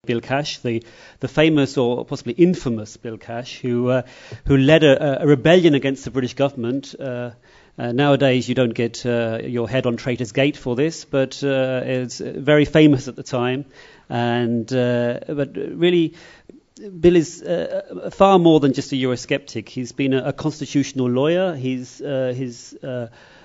Bill Cash, the famous or possibly infamous Bill Cash, who led a rebellion against the British government. Nowadays, you don't get your head on Traitors' Gate for this, but it's very famous at the time. But really, Bill is far more than just a Eurosceptic. He's been a constitutional lawyer. His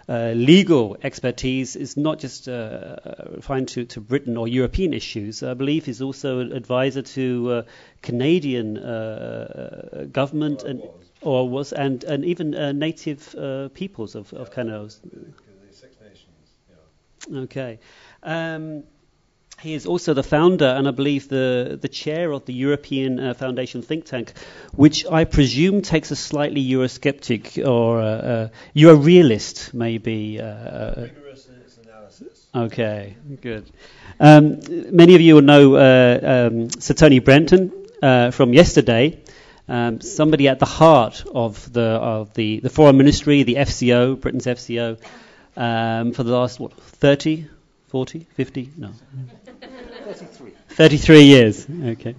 legal expertise is not just refined to Britain or European issues. I believe he's also an advisor to Canadian government and even native peoples of Canada. The Six Nations. Yeah. Okay. He is also the founder and I believe the chair of the European Foundation think tank, which I presume takes a slightly Eurosceptic or Euro-realist, maybe. Rigorous in its analysis. Okay, good. Many of you will know Sir Tony Brenton from yesterday. Somebody at the heart of the Foreign Ministry, the FCO, Britain's FCO, for the last 30, 40, 50? No. 33 years. Okay.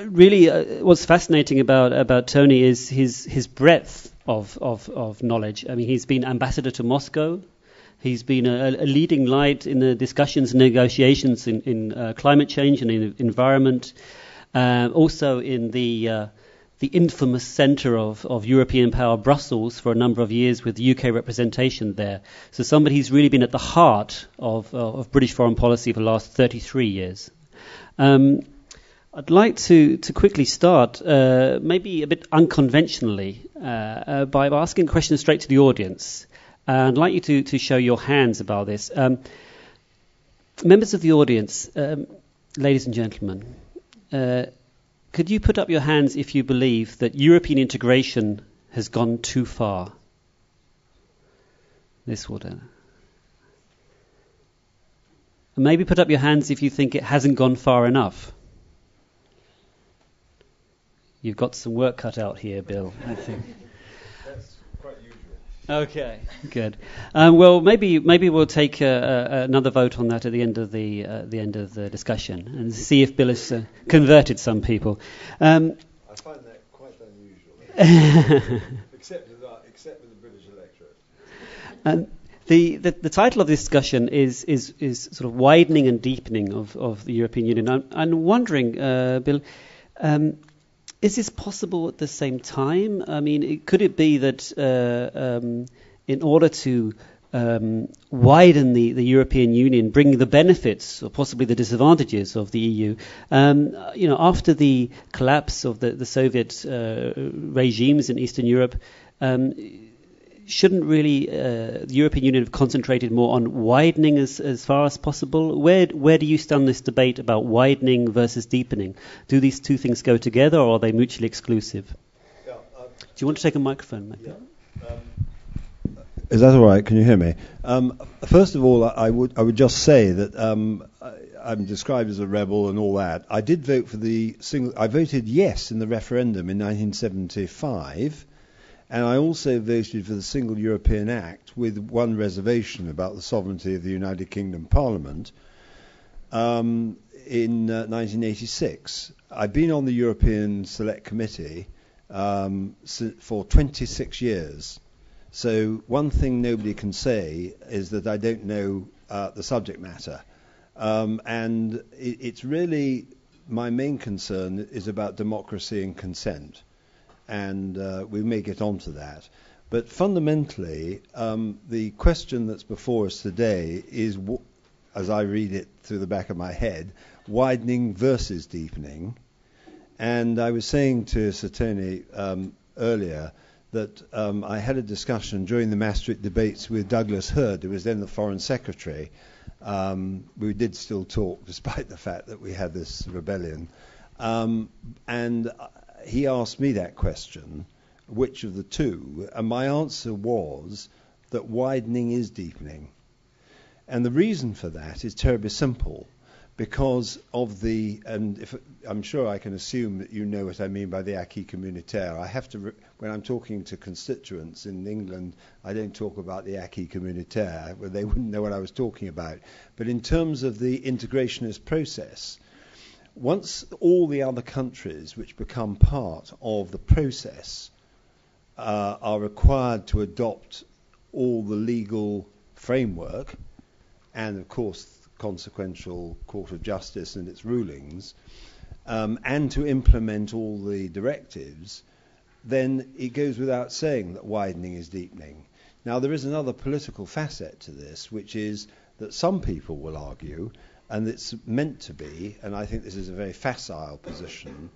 Really, what's fascinating about Tony is his breadth of knowledge. I mean, he's been ambassador to Moscow. He's been a leading light in the discussions and negotiations in climate change and in environment. Also in the infamous centre of European power, Brussels, for a number of years with UK representation there. So somebody who's really been at the heart of British foreign policy for the last 33 years. I'd like to quickly start, maybe a bit unconventionally, by asking a question straight to the audience. I'd like you to show your hands about this. Members of the audience, ladies and gentlemen, could you put up your hands if you believe that European integration has gone too far? This would. Maybe put up your hands if you think it hasn't gone far enough. You've got some work cut out here, Bill, I think. That's quite usual. Okay, good. Well, maybe we'll take another vote on that at the end of the discussion and see if Bill has converted some people. I find that quite unusual, except with the British electorate. The title of this discussion is sort of widening and deepening of the European Union. I'm wondering, Bill. Is this possible at the same time? I mean, could it be that in order to widen the European Union, bring the benefits or possibly the disadvantages of the EU, after the collapse of the Soviet regimes in Eastern Europe, shouldn't really the European Union have concentrated more on widening as far as possible? Where do you stand on this debate about widening versus deepening? Do these two things go together, or are they mutually exclusive? Yeah, do you want to take a microphone, Matthew? Yeah. Is that all right? Can you hear me? First of all, I would just say that I'm described as a rebel and all that. I did vote for I voted yes in the referendum in 1975. And I also voted for the Single European Act with one reservation about the sovereignty of the United Kingdom Parliament in 1986. I've been on the European Select Committee for 26 years. So one thing nobody can say is that I don't know the subject matter. And it's really, my main concern is about democracy and consent. And we may get onto that. But fundamentally, the question that's before us today is, as I read it through the back of my head, widening versus deepening. And I was saying to Sir Tony earlier that I had a discussion during the Maastricht debates with Douglas Hurd, who was then the Foreign Secretary. We did still talk, despite the fact that we had this rebellion. And he asked me that question, which of the two, and my answer was that widening is deepening. And the reason for that is terribly simple, because of I'm sure I can assume that you know what I mean by the acquis communautaire. I have to, when I'm talking to constituents in England, I don't talk about the acquis communautaire, where they wouldn't know what I was talking about. But in terms of the integrationist process, once all the other countries which become part of the process are required to adopt all the legal framework, and of course consequential Court of Justice and its rulings, and to implement all the directives, then it goes without saying that widening is deepening. Now, there is another political facet to this, which is that some people will argue, and it's meant to be, and I think this is a very facile position,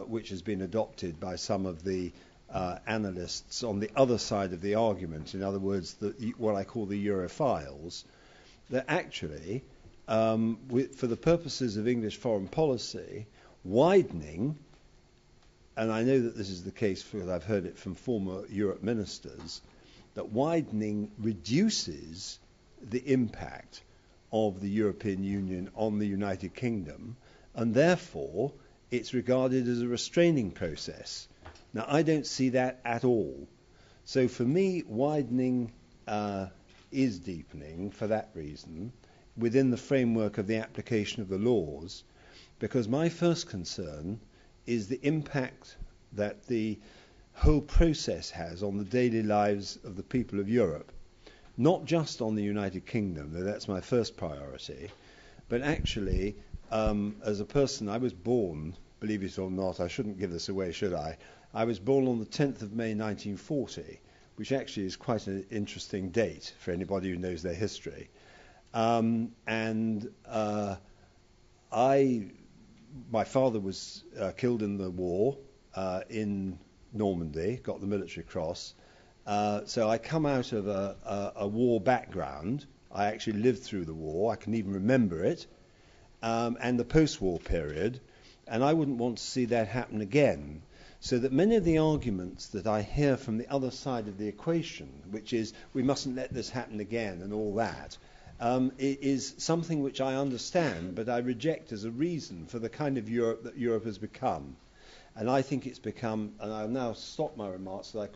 which has been adopted by some of the analysts on the other side of the argument, in other words, what I call the Europhiles, that actually, for the purposes of English foreign policy, widening, and I know that this is the case because I've heard it from former Europe ministers, that widening reduces the impact of the European Union on the United Kingdom, and therefore it's regarded as a restraining process. Now, I don't see that at all. So for me, widening is deepening for that reason within the framework of the application of the laws, because my first concern is the impact that the whole process has on the daily lives of the people of Europe, not just on the United Kingdom, though that's my first priority, but actually, as a person, I was born, believe it or not, I shouldn't give this away, should I? I was born on the 10th of May 1940, which actually is quite an interesting date for anybody who knows their history. My father was killed in the war in Normandy, got the military cross. So I come out of a war background. I actually lived through the war. I can even remember it. And the post-war period. And I wouldn't want to see that happen again. So that many of the arguments that I hear from the other side of the equation, which is we mustn't let this happen again and all that, it is something which I understand, but I reject as a reason for the kind of Europe that Europe has become. And I think it's become, and I'll now stop my remarks so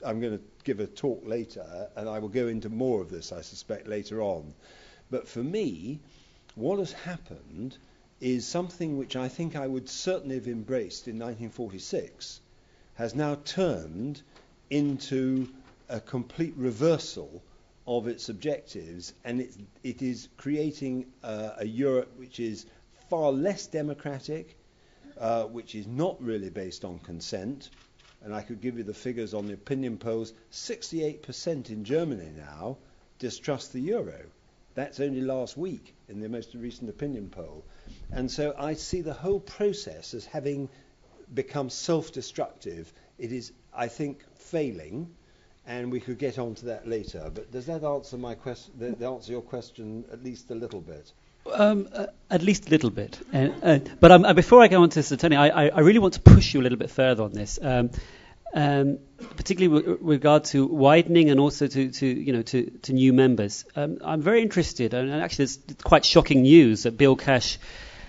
I'm going to give a talk later, and I will go into more of this, I suspect, later on. But for me, what has happened is something which I think I would certainly have embraced in 1946, has now turned into a complete reversal of its objectives, and it is creating a Europe which is far less democratic, which is not really based on consent. And I could give you the figures on the opinion polls. 68% in Germany now distrust the euro. That's only last week in the most recent opinion poll. And so I see the whole process as having become self-destructive. It is, I think, failing, and we could get on to that later. But does that answer my question? Answer your question at least a little bit? At least a little bit. But before I go on to this, Tony, I really want to push you a little bit further on this, particularly with regard to widening and also to new members. I'm very interested, and actually it's quite shocking news that Bill Cash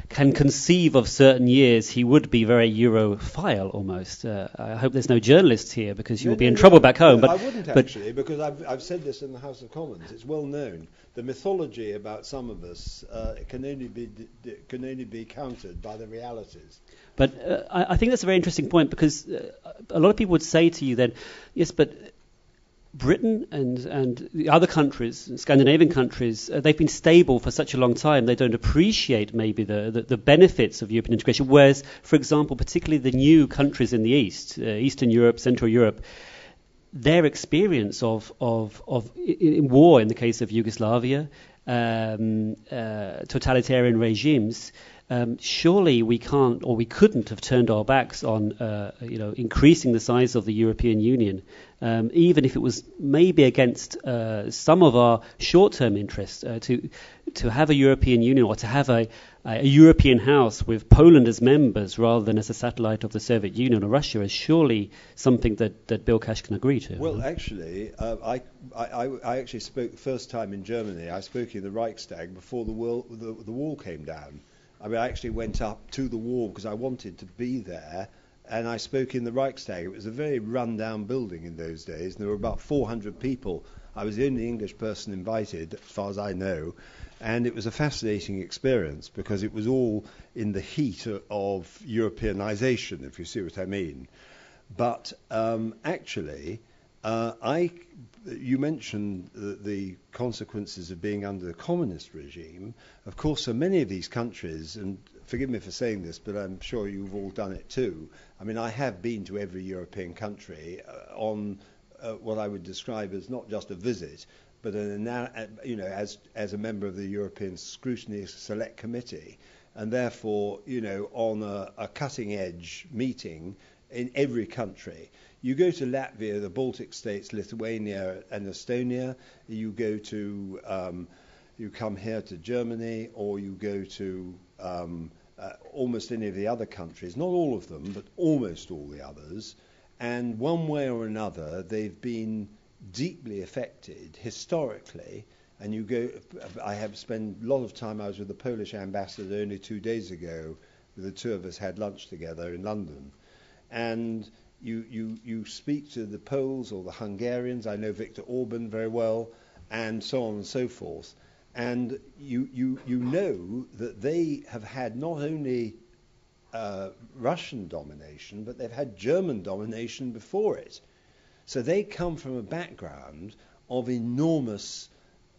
can conceive of certain years he would be very Europhile almost. I hope there's no journalists here because you will be in trouble back home. But I wouldn't actually, because I've said this in the House of Commons. It's well known. The mythology about some of us can only be countered by the realities. But I think that's a very interesting point, because a lot of people would say to you then, yes, but Britain and the other countries, Scandinavian countries, they've been stable for such a long time. They don't appreciate maybe the benefits of European integration. Whereas, for example, particularly the new countries in the East, Eastern Europe, Central Europe, their experience of in war, in the case of Yugoslavia, totalitarian regimes, surely we can't, or we couldn't have turned our backs on, increasing the size of the European Union, even if it was maybe against some of our short-term interests. To have a European Union, or to have a European house with Poland as members rather than as a satellite of the Soviet Union or Russia, is surely something that Bill Cash can agree to. Well, actually, I actually spoke the first time in Germany. I spoke in the Reichstag before the wall came down. I mean, I actually went up to the wall because I wanted to be there, and I spoke in the Reichstag. It was a very run-down building in those days, and there were about 400 people. I was the only English person invited, as far as I know, and it was a fascinating experience because it was all in the heat of Europeanization, if you see what I mean. But actually, you mentioned the consequences of being under the communist regime. Of course, so many of these countries, and forgive me for saying this, but I'm sure you've all done it too. I mean, I have been to every European country on what I would describe as not just a visit, but as a member of the European Scrutiny Select Committee, and therefore, on a cutting-edge meeting in every country. You go to Latvia, the Baltic states, Lithuania, and Estonia. You go to, you come here to Germany, or you go to almost any of the other countries. Not all of them, but almost all the others. And one way or another, they've been deeply affected historically. And you go. I have spent a lot of time. I was with the Polish ambassador only 2 days ago. The two of us had lunch together in London, and you speak to the Poles or the Hungarians. I know Viktor Orban very well, and so on and so forth. And you know that they have had not only Russian domination, but they've had German domination before it. So they come from a background of enormous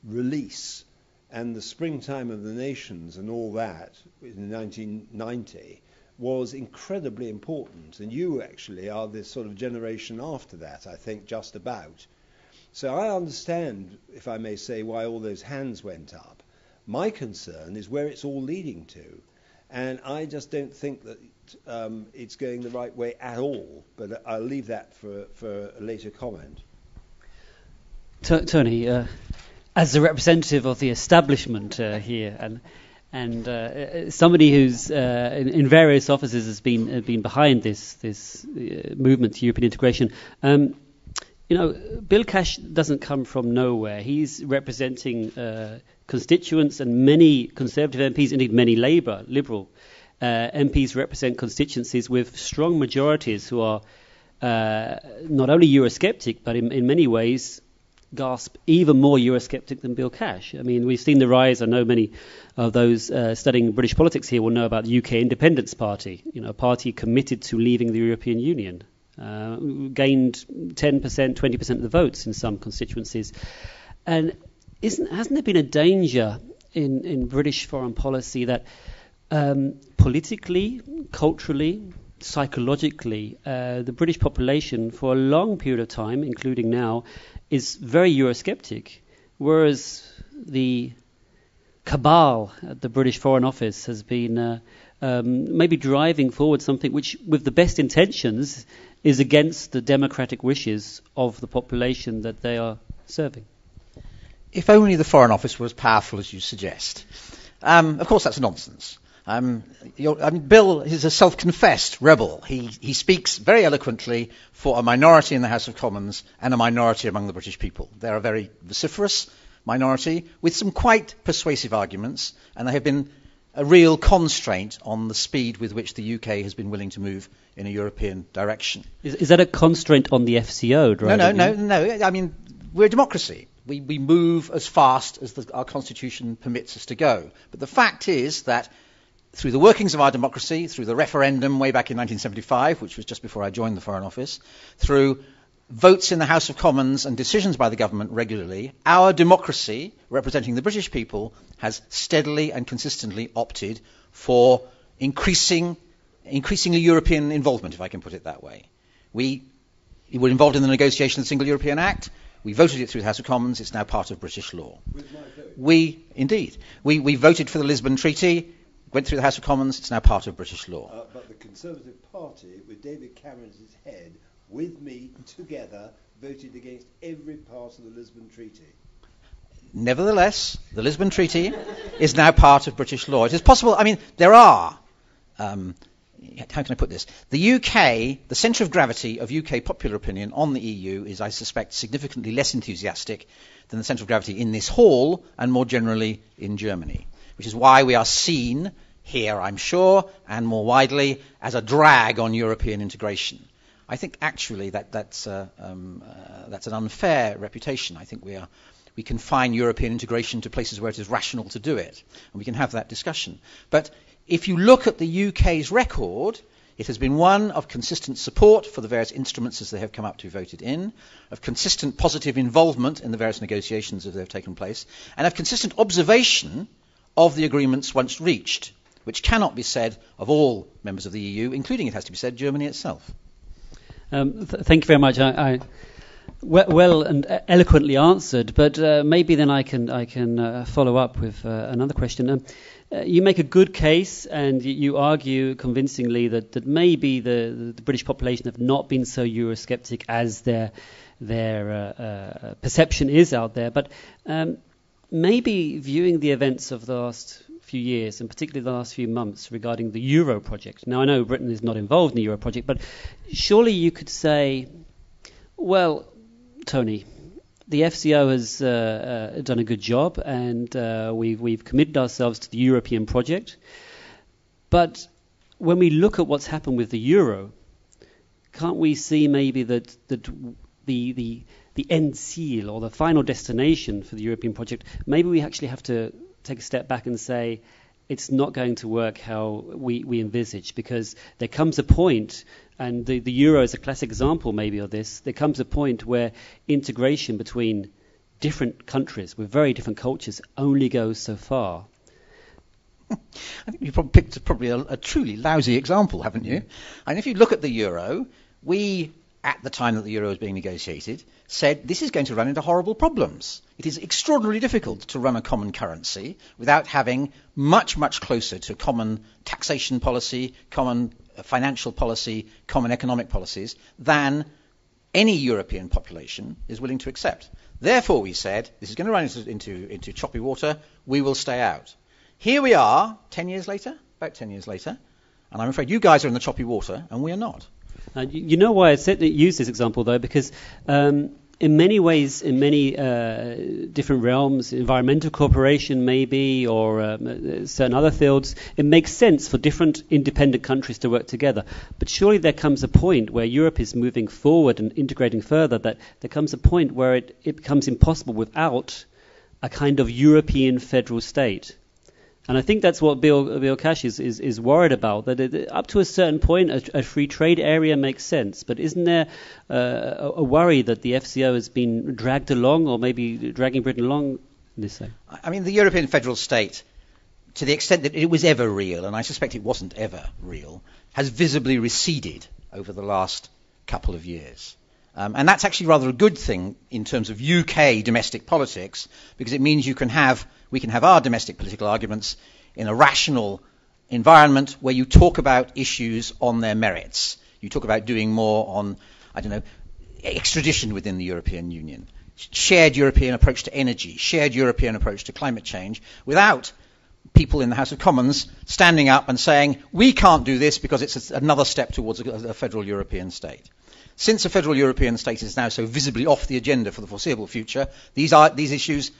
release, and the springtime of the nations and all that in 1990 was incredibly important, and you actually are this sort of generation after that, I think, just about. So I understand, if I may say, why all those hands went up. My concern is where it's all leading to, and I just don't think that it's going the right way at all, but I'll leave that for a later comment. Tony, as the representative of the establishment here, and somebody who's in various offices has been behind this movement to European integration. Bill Cash doesn't come from nowhere. He's representing constituents, and many Conservative MPs, indeed many Liberal MPs represent constituencies with strong majorities who are not only Eurosceptic, but in many ways gasp even more Eurosceptic than Bill Cash. I mean, we've seen the rise. I know many of those studying British politics here will know about the UK Independence Party, a party committed to leaving the European Union. Gained 10%, 20% of the votes in some constituencies. And hasn't there been a danger in British foreign policy that politically, culturally, psychologically, the British population for a long period of time, including now, is very Eurosceptic, whereas the cabal at the British Foreign Office has been maybe driving forward something which, with the best intentions, is against the democratic wishes of the population that they are serving. If only the Foreign Office were as powerful as you suggest. Of course, that's nonsense. Bill is a self-confessed rebel. He speaks very eloquently for a minority in the House of Commons and a minority among the British people. They're a very vociferous minority with some quite persuasive arguments, and they have been a real constraint on the speed with which the UK has been willing to move in a European direction. Is that a constraint on the FCO? No. I mean, we're a democracy. We move as fast as our constitution permits us to go. But the fact is that through the workings of our democracy, through the referendum way back in 1975, which was just before I joined the Foreign Office, through votes in the House of Commons and decisions by the government regularly, our democracy, representing the British people, has steadily and consistently opted for increasingly European involvement, if I can put it that way. We were involved in the negotiation of the Single European Act. We voted it through the House of Commons. It's now part of British law. With my vote. We voted for the Lisbon Treaty. went through the House of Commons, it's now part of British law. But the Conservative Party, with David Cameron at its head, with me together, voted against every part of the Lisbon Treaty. Nevertheless, the Lisbon Treaty is now part of British law. It is possible, I mean, there are, how can I put this? The UK, the centre of gravity of UK popular opinion on the EU is, I suspect, significantly less enthusiastic than the centre of gravity in this hall and more generally in Germany, which is why we are seen here, I'm sure, and more widely, as a drag on European integration. I think actually that's an unfair reputation. I think we confine European integration to places where it is rational to do it, and we can have that discussion. But if you look at the UK's record, it has been one of consistent support for the various instruments as they have come up to be voted in, of consistent positive involvement in the various negotiations as they have taken place, and of consistent observation of the agreements once reached, which cannot be said of all members of the EU, including, it has to be said, Germany itself. Thank you very much. I well and eloquently answered, but maybe then I can follow up with another question. You make a good case, and you argue convincingly that maybe the British population have not been so Eurosceptic as their perception is out there. But maybe viewing the events of the last few years, and particularly the last few months regarding the Euro project. Now, I know Britain is not involved in the Euro project, but surely you could say, well, Tony, the FCO has done a good job, and we've committed ourselves to the European project. But when we look at what's happened with the Euro, can't we see maybe that the end seal or the final destination for the European project, maybe we actually have to take a step back and say it's not going to work how we envisage, because there comes a point, and the Euro is a classic example maybe of this, there comes a point where integration between different countries with very different cultures only goes so far. I think you probably picked a truly lousy example, haven't you? And if you look at the Euro, we, at the time that the Euro was being negotiated, said this is going to run into horrible problems. It is extraordinarily difficult to run a common currency without having much, much closer to common taxation policy, common financial policy, common economic policies than any European population is willing to accept. Therefore, we said, this is going to run into choppy water, we will stay out. Here we are, 10 years later, about 10 years later, and I'm afraid you guys are in the choppy water, and we are not. You know why I use this example, though, because in many ways, in many different realms, environmental cooperation maybe, or certain other fields, it makes sense for different independent countries to work together. But surely there comes a point where Europe is moving forward and integrating further, that there comes a point where it becomes impossible without a kind of European federal state. And I think that's what Bill Cash is worried about, that up to a certain point a free trade area makes sense. But isn't there a worry that the FCO has been dragged along, or maybe dragging Britain along in this way? I mean, the European federal state, to the extent that it was ever real, and I suspect it wasn't ever real, has visibly receded over the last couple of years. And that's actually rather a good thing in terms of UK domestic politics, because it means we can have our domestic political arguments in a rational environment where you talk about issues on their merits. You talk about doing more on, extradition within the European Union, shared European approach to energy, shared European approach to climate change, without people in the House of Commons standing up and saying, we can't do this because it's another step towards a federal European state. Since a federal European state is now so visibly off the agenda for the foreseeable future, these issues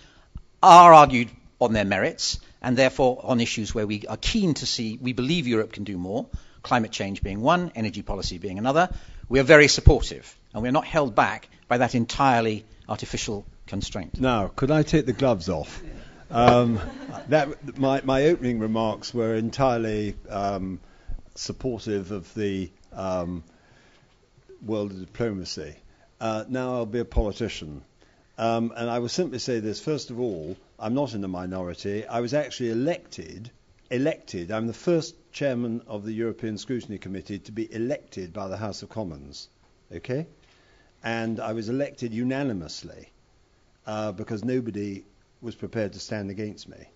are argued on their merits, and therefore on issues where we are keen to see, we believe Europe can do more, climate change being one, energy policy being another. We are very supportive, and we are not held back by that entirely artificial constraint. Now, could I take the gloves off? My opening remarks were entirely supportive of the world of diplomacy. Now I'll be a politician. And I will simply say this. First of all, I'm not in the minority. I was actually elected. I'm the first chairman of the European Scrutiny Committee to be elected by the House of Commons. Okay? And I was elected unanimously because nobody was prepared to stand against me.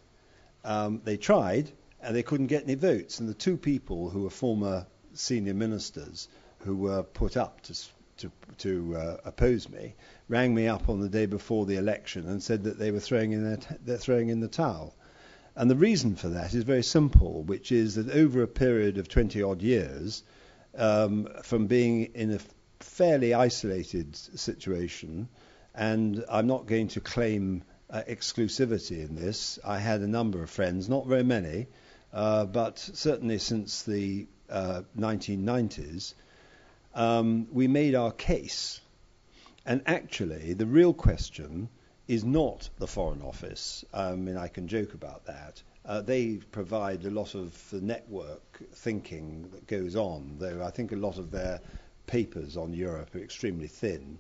They tried, and they couldn't get any votes. And the two people who were former senior ministers who were put up to oppose me rang me up on the day before the election and said that they were throwing in the towel. And the reason for that is very simple, which is that over a period of 20-odd years, from being in a fairly isolated situation, and I'm not going to claim exclusivity in this. I had a number of friends, not very many, but certainly since the 1990s, we made our case. And actually, the real question is not the Foreign Office. I mean, I can joke about that. They provide a lot of the network thinking that goes on, though I think a lot of their papers on Europe are extremely thin.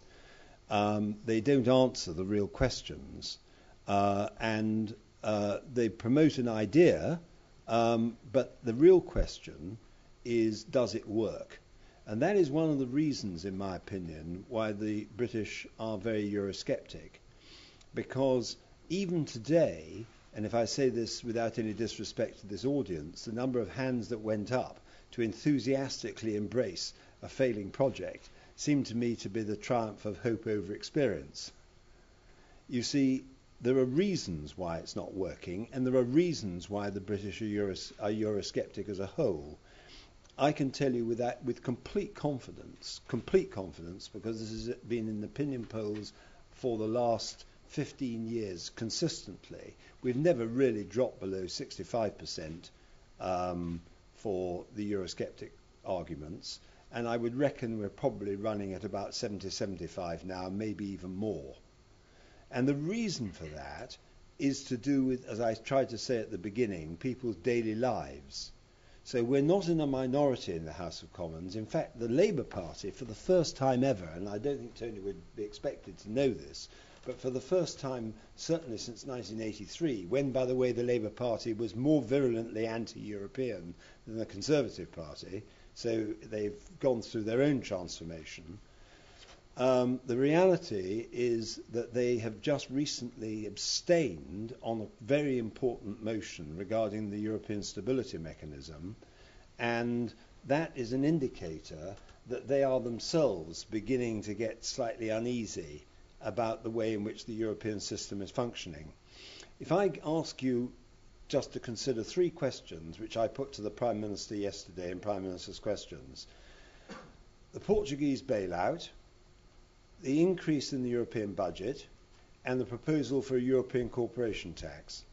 They don't answer the real questions. And they promote an idea, but the real question is, does it work? And that is one of the reasons, in my opinion, why the British are very Eurosceptic. Because even today, and if I say this without any disrespect to this audience, the number of hands that went up to enthusiastically embrace a failing project seemed to me to be the triumph of hope over experience. You see, there are reasons why it's not working, and there are reasons why the British are Eurosceptic as a whole. I can tell you with complete confidence, because this has been in opinion polls for the last 15 years consistently. We've never really dropped below 65% for the Eurosceptic arguments, and I would reckon we're probably running at about 70-75 now, maybe even more. And the reason for that is to do with, as I tried to say at the beginning, people's daily lives. So we're not in a minority in the House of Commons. In fact, the Labour Party, for the first time ever, and I don't think Tony would be expected to know this, but for the first time, certainly since 1983, when, by the way, the Labour Party was more virulently anti-European than the Conservative Party, so they've gone through their own transformation. The reality is that they have just recently abstained on a very important motion regarding the European Stability Mechanism, and that is an indicator that they are themselves beginning to get slightly uneasy about the way in which the European system is functioning. If I ask you just to consider three questions, which I put to the Prime Minister yesterday in Prime Minister's Questions: the Portuguese bailout, the increase in the European budget, and the proposal for a European corporation tax.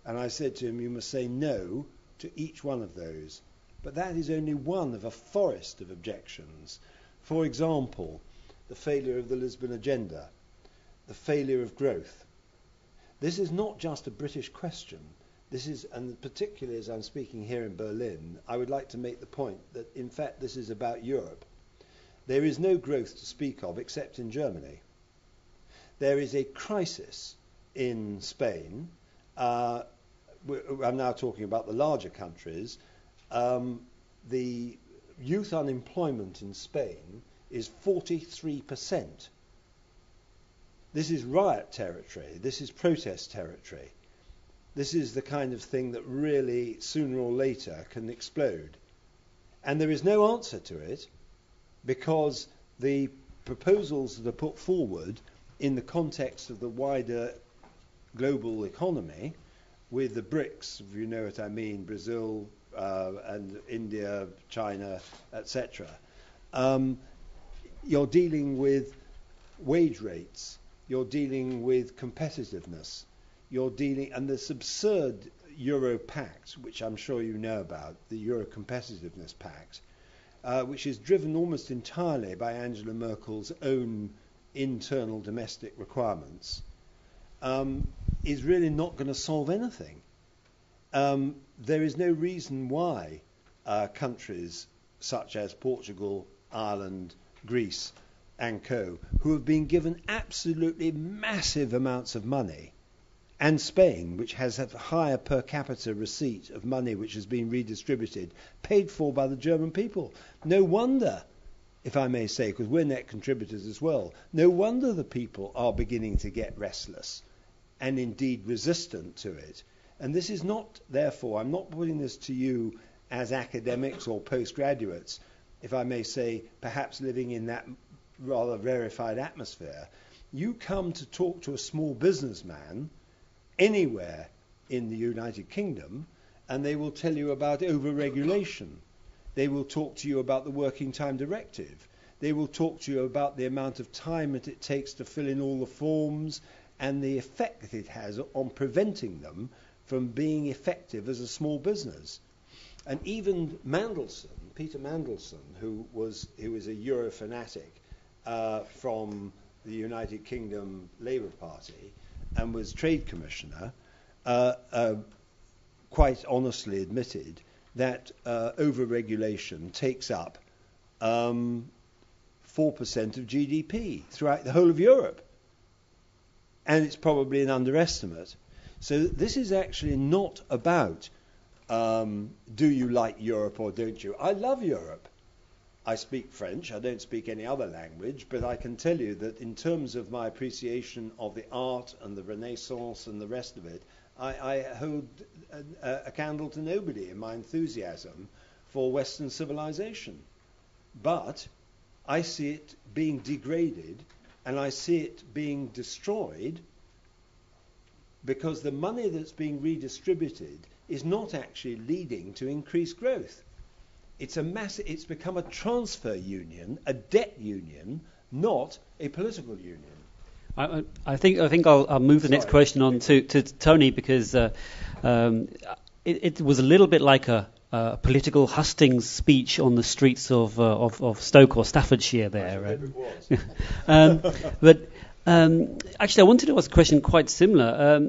And I said to him, you must say no to each one of those. But that is only one of a forest of objections. For example, the failure of the Lisbon agenda, the failure of growth. This is not just a British question. This is, and particularly as I'm speaking here in Berlin, I would like to make the point that in fact this is about Europe. There is no growth to speak of except in Germany. There is a crisis in Spain. I'm now talking about the larger countries. The youth unemployment in Spain is 43%. This is riot territory. This is protest territory. This is the kind of thing that really, sooner or later, can explode. And there is no answer to it, because the proposals that are put forward in the context of the wider global economy, with the BRICS, if you know what I mean, Brazil and India, China, etc., you're dealing with wage rates, you're dealing with competitiveness, you're dealing, and this absurd Euro Pact, which I'm sure you know about, the Euro Competitiveness Pact, which is driven almost entirely by Angela Merkel's own internal domestic requirements, is really not going to solve anything. There is no reason why countries such as Portugal, Ireland, Greece and co, who have been given absolutely massive amounts of money, and Spain, which has a higher per capita receipt of money which has been redistributed, paid for by the German people. No wonder, if I may say, because we're net contributors as well, no wonder the people are beginning to get restless and indeed resistant to it. And this is not, therefore, I'm not putting this to you as academics or postgraduates, if I may say, perhaps living in that rather rarefied atmosphere. You come to talk to a small businessman anywhere in the United Kingdom, and they will tell you about overregulation. They will talk to you about the Working Time Directive. They will talk to you about the amount of time that it takes to fill in all the forms and the effect that it has on preventing them from being effective as a small business. And even Peter Mandelson, who was a Euro fanatic from the United Kingdom Labour Party and was Trade Commissioner, quite honestly admitted that overregulation takes up 4% of GDP throughout the whole of Europe. And it's probably an underestimate. So this is actually not about do you like Europe or don't you? I love Europe. I speak French. I don't speak any other language, but I can tell you that in terms of my appreciation of the art and the Renaissance and the rest of it, I hold a candle to nobody in my enthusiasm for Western civilization. But I see it being degraded and I see it being destroyed because the money that's being redistributed is not actually leading to increased growth. It's become a transfer union, a debt union, not a political union. I think I'll move the next question on to Tony, because it was a little bit like a political hustings speech on the streets of Stoke or Staffordshire there. But actually, I wanted to ask a question quite similar.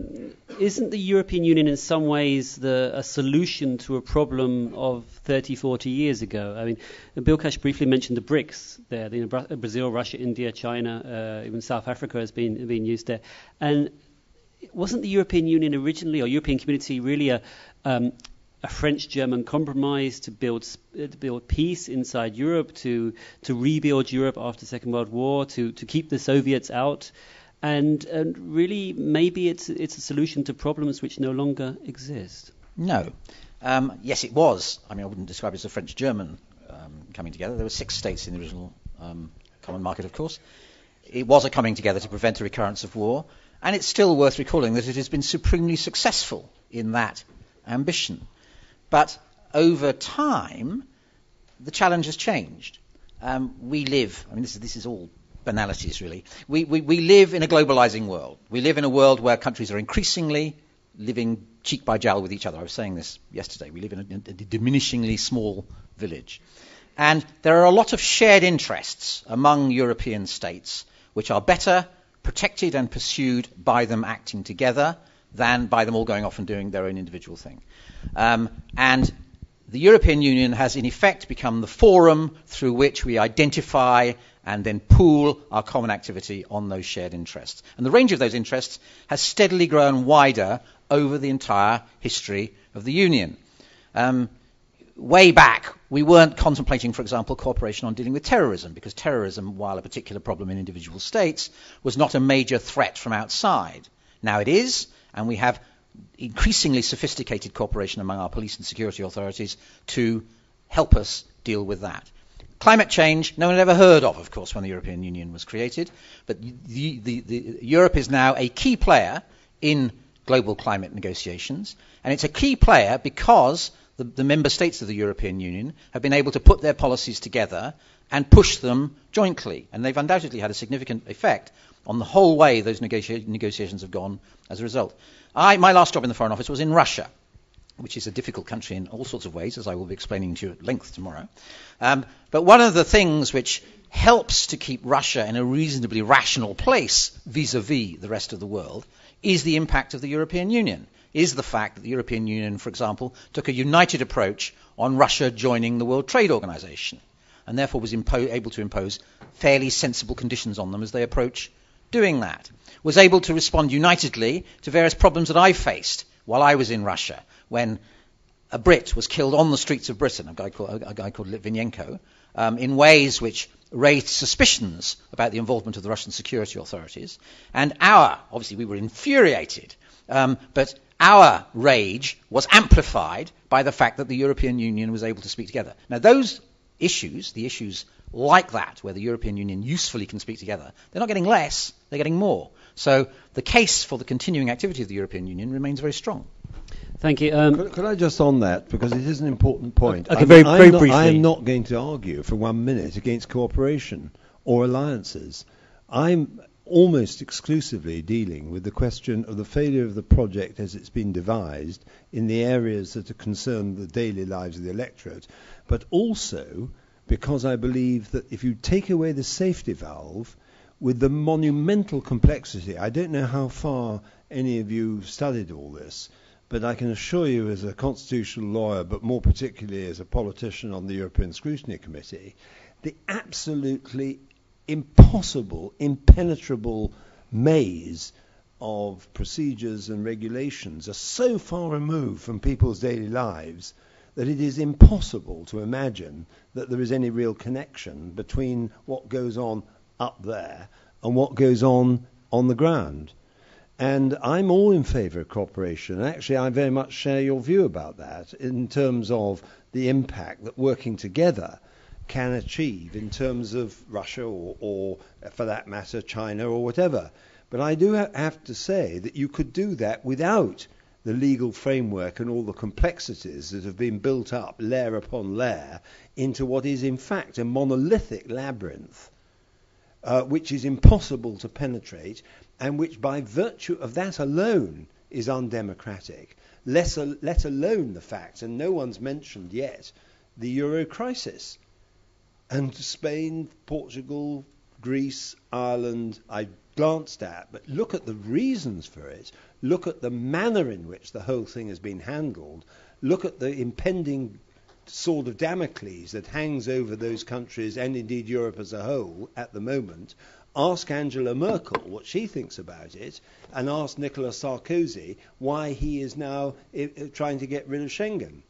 Isn't the European Union in some ways a solution to a problem of 30, 40 years ago? I mean, Bill Cash briefly mentioned the BRICS there. Brazil, Russia, India, China, even South Africa has been used there. And wasn't the European Union originally, or European Community, really a French-German compromise to build peace inside Europe, to rebuild Europe after the Second World War, to keep the Soviets out, and really maybe it's a solution to problems which no longer exist? No. Yes, it was. I mean, I wouldn't describe it as a French-German coming together. There were 6 states in the original common market, of course. It was a coming together to prevent a recurrence of war, and it's still worth recalling that it has been supremely successful in that ambition. But over time, the challenge has changed. We live, I mean, this is all banalities, really. We live in a globalizing world. We live in a world where countries are increasingly living cheek by jowl with each other. I was saying this yesterday. We live in a diminishingly small village. And there are a lot of shared interests among European states which are better protected and pursued by them acting together than by them all going off and doing their own individual thing. And the European Union has in effect become the forum through which we identify and then pool our common activity on those shared interests. And the range of those interests has steadily grown wider over the entire history of the Union. Way back, we weren't contemplating, for example, cooperation on dealing with terrorism, because terrorism, while a particular problem in individual states, was not a major threat from outside. Now it is, and we have increasingly sophisticated cooperation among our police and security authorities to help us deal with that. Climate change, no one had ever heard of course, when the European Union was created, but Europe is now a key player in global climate negotiations, and it's a key player because the member states of the European Union have been able to put their policies together and push them jointly, and they've undoubtedly had a significant effect on the whole way those negotiations have gone as a result. My last job in the Foreign Office was in Russia, which is a difficult country in all sorts of ways, as I will be explaining to you at length tomorrow. But one of the things which helps to keep Russia in a reasonably rational place vis-à-vis the rest of the world is the impact of the European Union, is the fact that the European Union, for example, took a united approach on Russia joining the World Trade Organization, and therefore was able to impose fairly sensible conditions on them as they approach doing that, was able to respond unitedly to various problems that I faced while I was in Russia, when a Brit was killed on the streets of Britain, a guy called Litvinenko, in ways which raised suspicions about the involvement of the Russian security authorities. And obviously we were infuriated, but our rage was amplified by the fact that the European Union was able to speak together. Now, those issues, the issues like that, where the European Union usefully can speak together, they're not getting less, they're getting more. So the case for the continuing activity of the European Union remains very strong. Thank you. Could I just on that, because it is an important point. Okay, very briefly. I am not going to argue for 1 minute against cooperation or alliances. I'm almost exclusively dealing with the question of the failure of the project as it's been devised in the areas that are concerned the daily lives of the electorate, but also because I believe that if you take away the safety valve with the monumental complexity, I don't know how far any of you studied all this, but I can assure you as a constitutional lawyer, but more particularly as a politician on the European Scrutiny Committee, the absolutely impossible, impenetrable maze of procedures and regulations are so far removed from people's daily lives that it is impossible to imagine that there is any real connection between what goes on up there and what goes on the ground. And I'm all in favour of cooperation. Actually, I very much share your view about that in terms of the impact that working together can achieve in terms of Russia or for that matter, China or whatever. But I do have to say that you could do that without the legal framework and all the complexities that have been built up layer upon layer into what is in fact a monolithic labyrinth, which is impossible to penetrate and which by virtue of that alone is undemocratic, let alone the fact, and no one's mentioned yet, the euro crisis. And Spain, Portugal, Greece, Ireland, I glanced at, but look at the reasons for it, look at the manner in which the whole thing has been handled, look at the impending sword of Damocles that hangs over those countries and indeed Europe as a whole at the moment. Ask Angela Merkel what she thinks about it, and ask Nicolas Sarkozy why he is now trying to get rid of Schengen.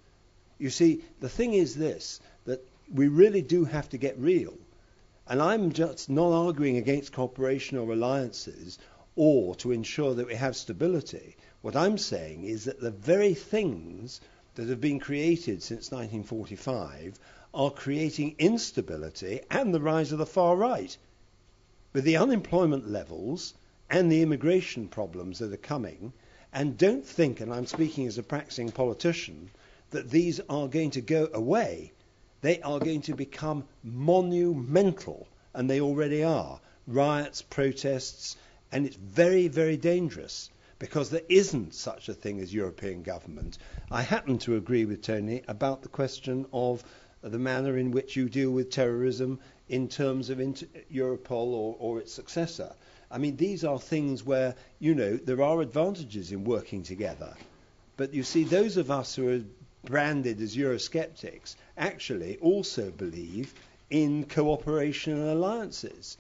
You see, the thing is this, that we really do have to get real. And I'm just not arguing against cooperation or alliances or to ensure that we have stability. What I'm saying is that the very things that have been created since 1945 are creating instability and the rise of the far right. With the unemployment levels and the immigration problems that are coming, and don't think, and I'm speaking as a practicing politician, that these are going to go away. They are going to become monumental, and they already are. Riots, protests, and it's very, very dangerous because there isn't such a thing as European government. I happen to agree with Tony about the question of the manner in which you deal with terrorism in terms of Europol or its successor. I mean, these are things where, there are advantages in working together. But you see, those of us who are branded as Eurosceptics actually also believe in cooperation and alliances.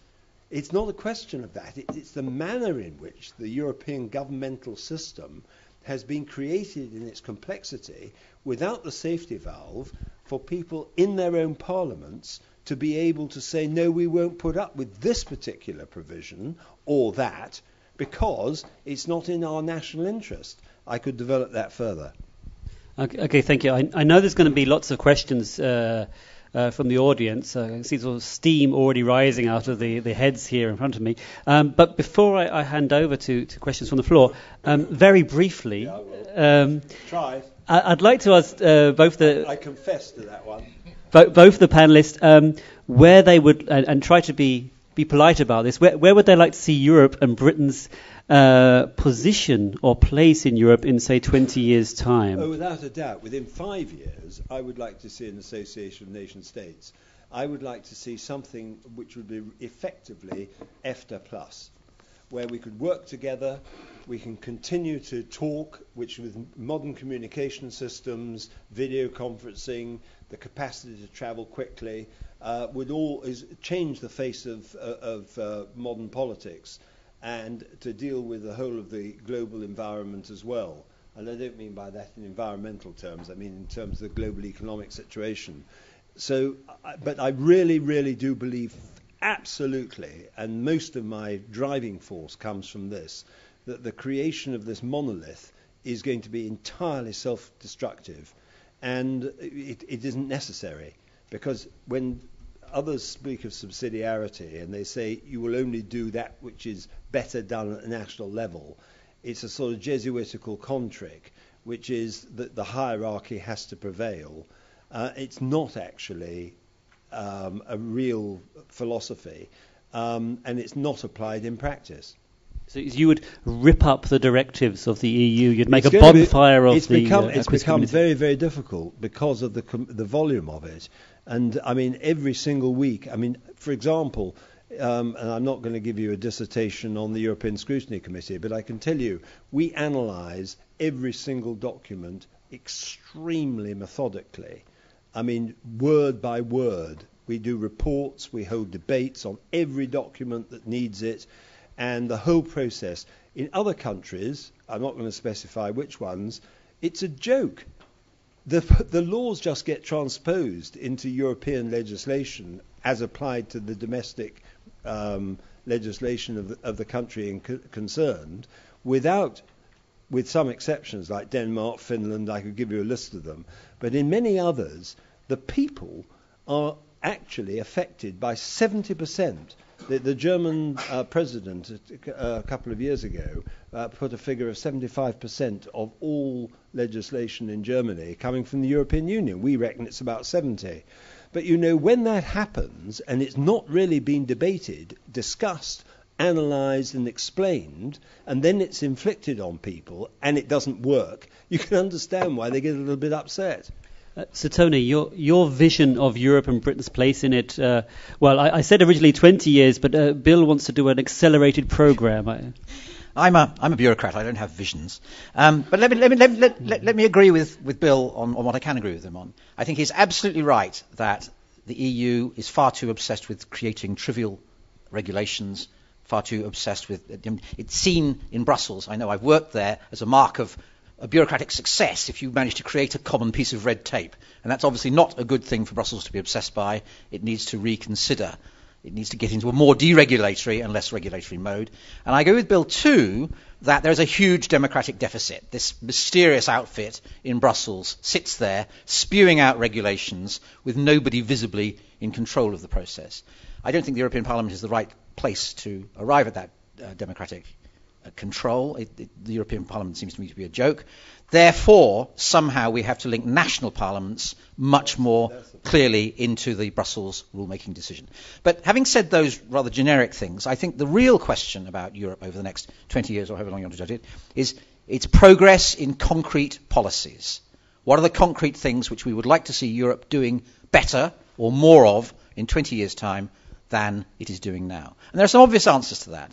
It's not a question of that. It's the manner in which the European governmental system has been created in its complexity without the safety valve for people in their own parliaments to be able to say, no, we won't put up with this particular provision or that because it's not in our national interest. I could develop that further. Okay, thank you. I know there's going to be lots of questions from the audience. I can see sort of steam already rising out of the heads here in front of me. But before I hand over to questions from the floor, very briefly, Try. I'd like to ask both the... I confess to that one. Both the panellists, where they would, and try to be polite about this, where would they like to see Europe and Britain's position or place in Europe in, say, 20 years' time? Oh, without a doubt. Within 5 years, I would like to see an association of nation-states. I would like to see something which would be effectively EFTA plus, where we could work together, we can continue to talk, which with modern communication systems, video conferencing, the capacity to travel quickly, would all change the face of modern politics and to deal with the whole of the global environment as well. And I don't mean by that in environmental terms, I mean in terms of the global economic situation. So, but I really, really do believe absolutely, and most of my driving force comes from this, that the creation of this monolith is going to be entirely self-destructive, and it isn't necessary, because when others speak of subsidiarity and they say you will only do that which is better done at a national level, it's a sort of Jesuitical contrick, which is that the hierarchy has to prevail. It's not actually a real philosophy, and it's not applied in practice. So you would rip up the directives of the EU. You'd make a bonfire of the. It's become very, very difficult because of the volume of it. And I mean, every single week. I mean, for example, and I'm not going to give you a dissertation on the European Scrutiny Committee, but I can tell you we analyse every single document extremely methodically. I mean, word by word. We do reports. We hold debates on every document that needs it. And the whole process. In other countries, I'm not going to specify which ones, it's a joke. The laws just get transposed into European legislation as applied to the domestic legislation of the country concerned, with some exceptions like Denmark, Finland. I could give you a list of them. But in many others, the people are actually affected by 70%. The German president a couple of years ago put a figure of 75% of all legislation in Germany coming from the European Union. We reckon it's about 70. But you know, when that happens and it's not really been debated, discussed, analysed and explained, and then it's inflicted on people and it doesn't work, you can understand why they get a little bit upset. So Tony, your vision of Europe and Britain's place in it, well, I said originally 20 years, but Bill wants to do an accelerated programme. I'm a bureaucrat. I don't have visions. But let me agree with Bill on what I can agree with him on. I think he's absolutely right that the EU is far too obsessed with creating trivial regulations, far too obsessed with it's seen in Brussels. I know I've worked there as a mark of a bureaucratic success if you manage to create a common piece of red tape. And that's obviously not a good thing for Brussels to be obsessed by. It needs to reconsider. It needs to get into a more deregulatory and less regulatory mode. And I go with Bill too that there's a huge democratic deficit. This mysterious outfit in Brussels sits there spewing out regulations with nobody visibly in control of the process. I don't think the European Parliament is the right place to arrive at that democratic control. The European Parliament seems to me to be a joke. Therefore, somehow we have to link national parliaments much more clearly into the Brussels rulemaking decision. But having said those rather generic things, I think the real question about Europe over the next 20 years, or however long you want to judge it, is its progress in concrete policies. What are the concrete things which we would like to see Europe doing better or more of in 20 years' time than it is doing now? And there are some obvious answers to that.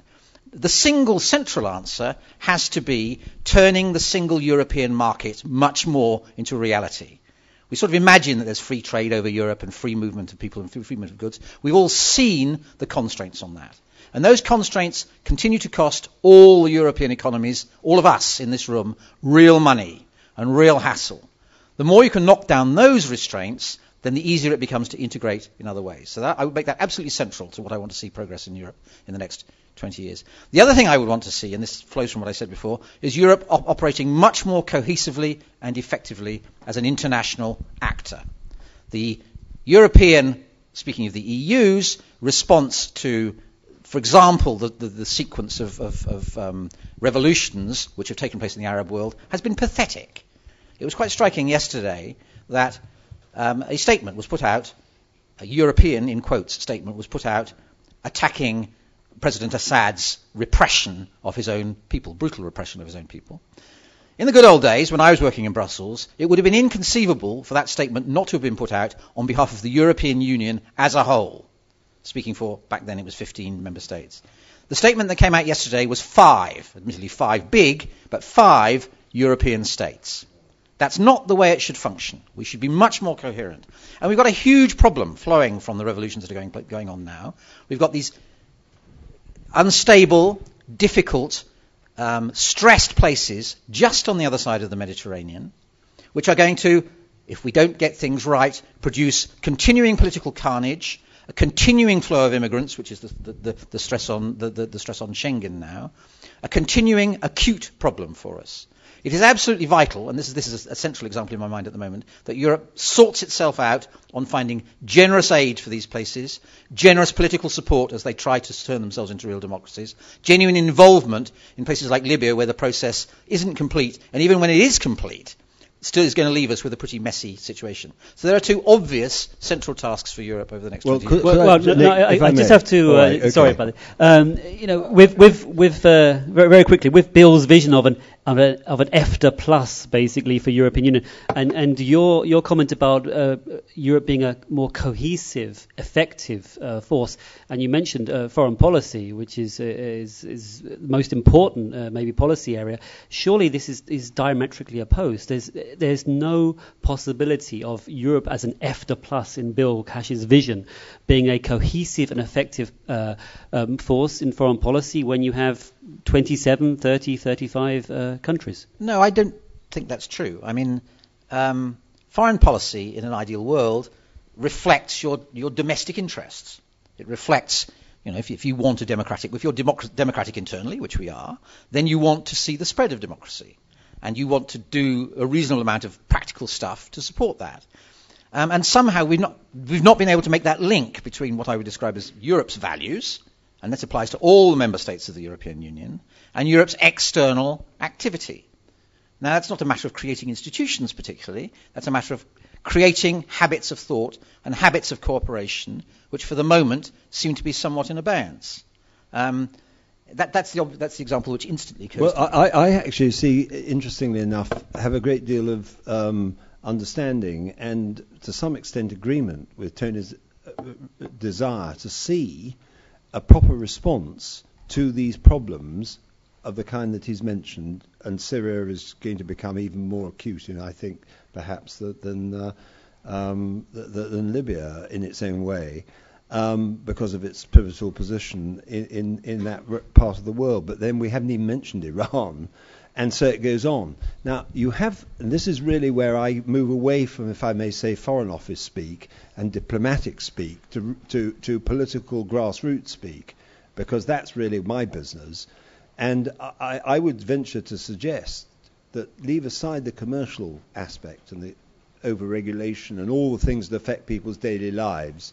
The single central answer has to be turning the single European market much more into reality. We sort of imagine that there's free trade over Europe and free movement of people and free movement of goods. We've all seen the constraints on that. And those constraints continue to cost all the European economies, all of us in this room, real money and real hassle. The more you can knock down those restraints, then the easier it becomes to integrate in other ways. So I would make that absolutely central to what I want to see progress in Europe in the next 20 years. The other thing I would want to see, and this flows from what I said before, is Europe operating much more cohesively and effectively as an international actor. The European, speaking of the EU's, response to, for example, the sequence of revolutions which have taken place in the Arab world has been pathetic. It was quite striking yesterday that a statement was put out, a European, in quotes, statement was put out attacking President Assad's repression of his own people, brutal repression of his own people. In the good old days, when I was working in Brussels, it would have been inconceivable for that statement not to have been put out on behalf of the European Union as a whole. Speaking for, back then it was 15 member states. The statement that came out yesterday was 5, admittedly 5 big, but 5 European states. That's not the way it should function. We should be much more coherent. And we've got a huge problem flowing from the revolutions that are going on now. We've got these unstable, difficult, stressed places just on the other side of the Mediterranean, which are going to, if we don't get things right, produce continuing political carnage, a continuing flow of immigrants, which is the stress on the stress on Schengen now, a continuing acute problem for us. It is absolutely vital, and this is a central example in my mind at the moment, that Europe sorts itself out on finding generous aid for these places, generous political support as they try to turn themselves into real democracies, genuine involvement in places like Libya where the process isn't complete, and even when it is complete, still is going to leave us with a pretty messy situation. So there are two obvious central tasks for Europe over the next 20 years. I just have to. Right, okay. Sorry about it. With very quickly, with Bill's vision of an EFTA plus, basically, for European Union, and your comment about Europe being a more cohesive, effective force, and you mentioned foreign policy, which is the most important maybe policy area. Surely this is diametrically opposed. There's no possibility of Europe as an EFTA plus in Bill Cash's vision being a cohesive and effective force in foreign policy when you have 27, 30, 35 countries. No, I don't think that's true. I mean, foreign policy in an ideal world reflects your domestic interests. It reflects, if you want a democratic, if you're democratic internally, which we are, then you want to see the spread of democracy. And you want to do a reasonable amount of practical stuff to support that. And somehow we've not been able to make that link between what I would describe as Europe's values, and this applies to all the member states of the European Union, and Europe's external activity. Now, that's not a matter of creating institutions particularly. That's a matter of creating habits of thought and habits of cooperation, which for the moment seem to be somewhat in abeyance. That's the example which instantly occurs. Well, I actually see, interestingly enough, have a great deal of understanding and to some extent agreement with Tony's desire to see a proper response to these problems of the kind that he's mentioned, and Syria is going to become even more acute, I think, perhaps than Libya in its own way. Because of its pivotal position in that part of the world. But then we haven't even mentioned Iran, and so it goes on. Now, you have, and this is really where I move away from, if I may say, Foreign Office speak and diplomatic speak to political grassroots speak, because that's really my business. And I would venture to suggest that leave aside the commercial aspect and the over-regulation and all the things that affect people's daily lives.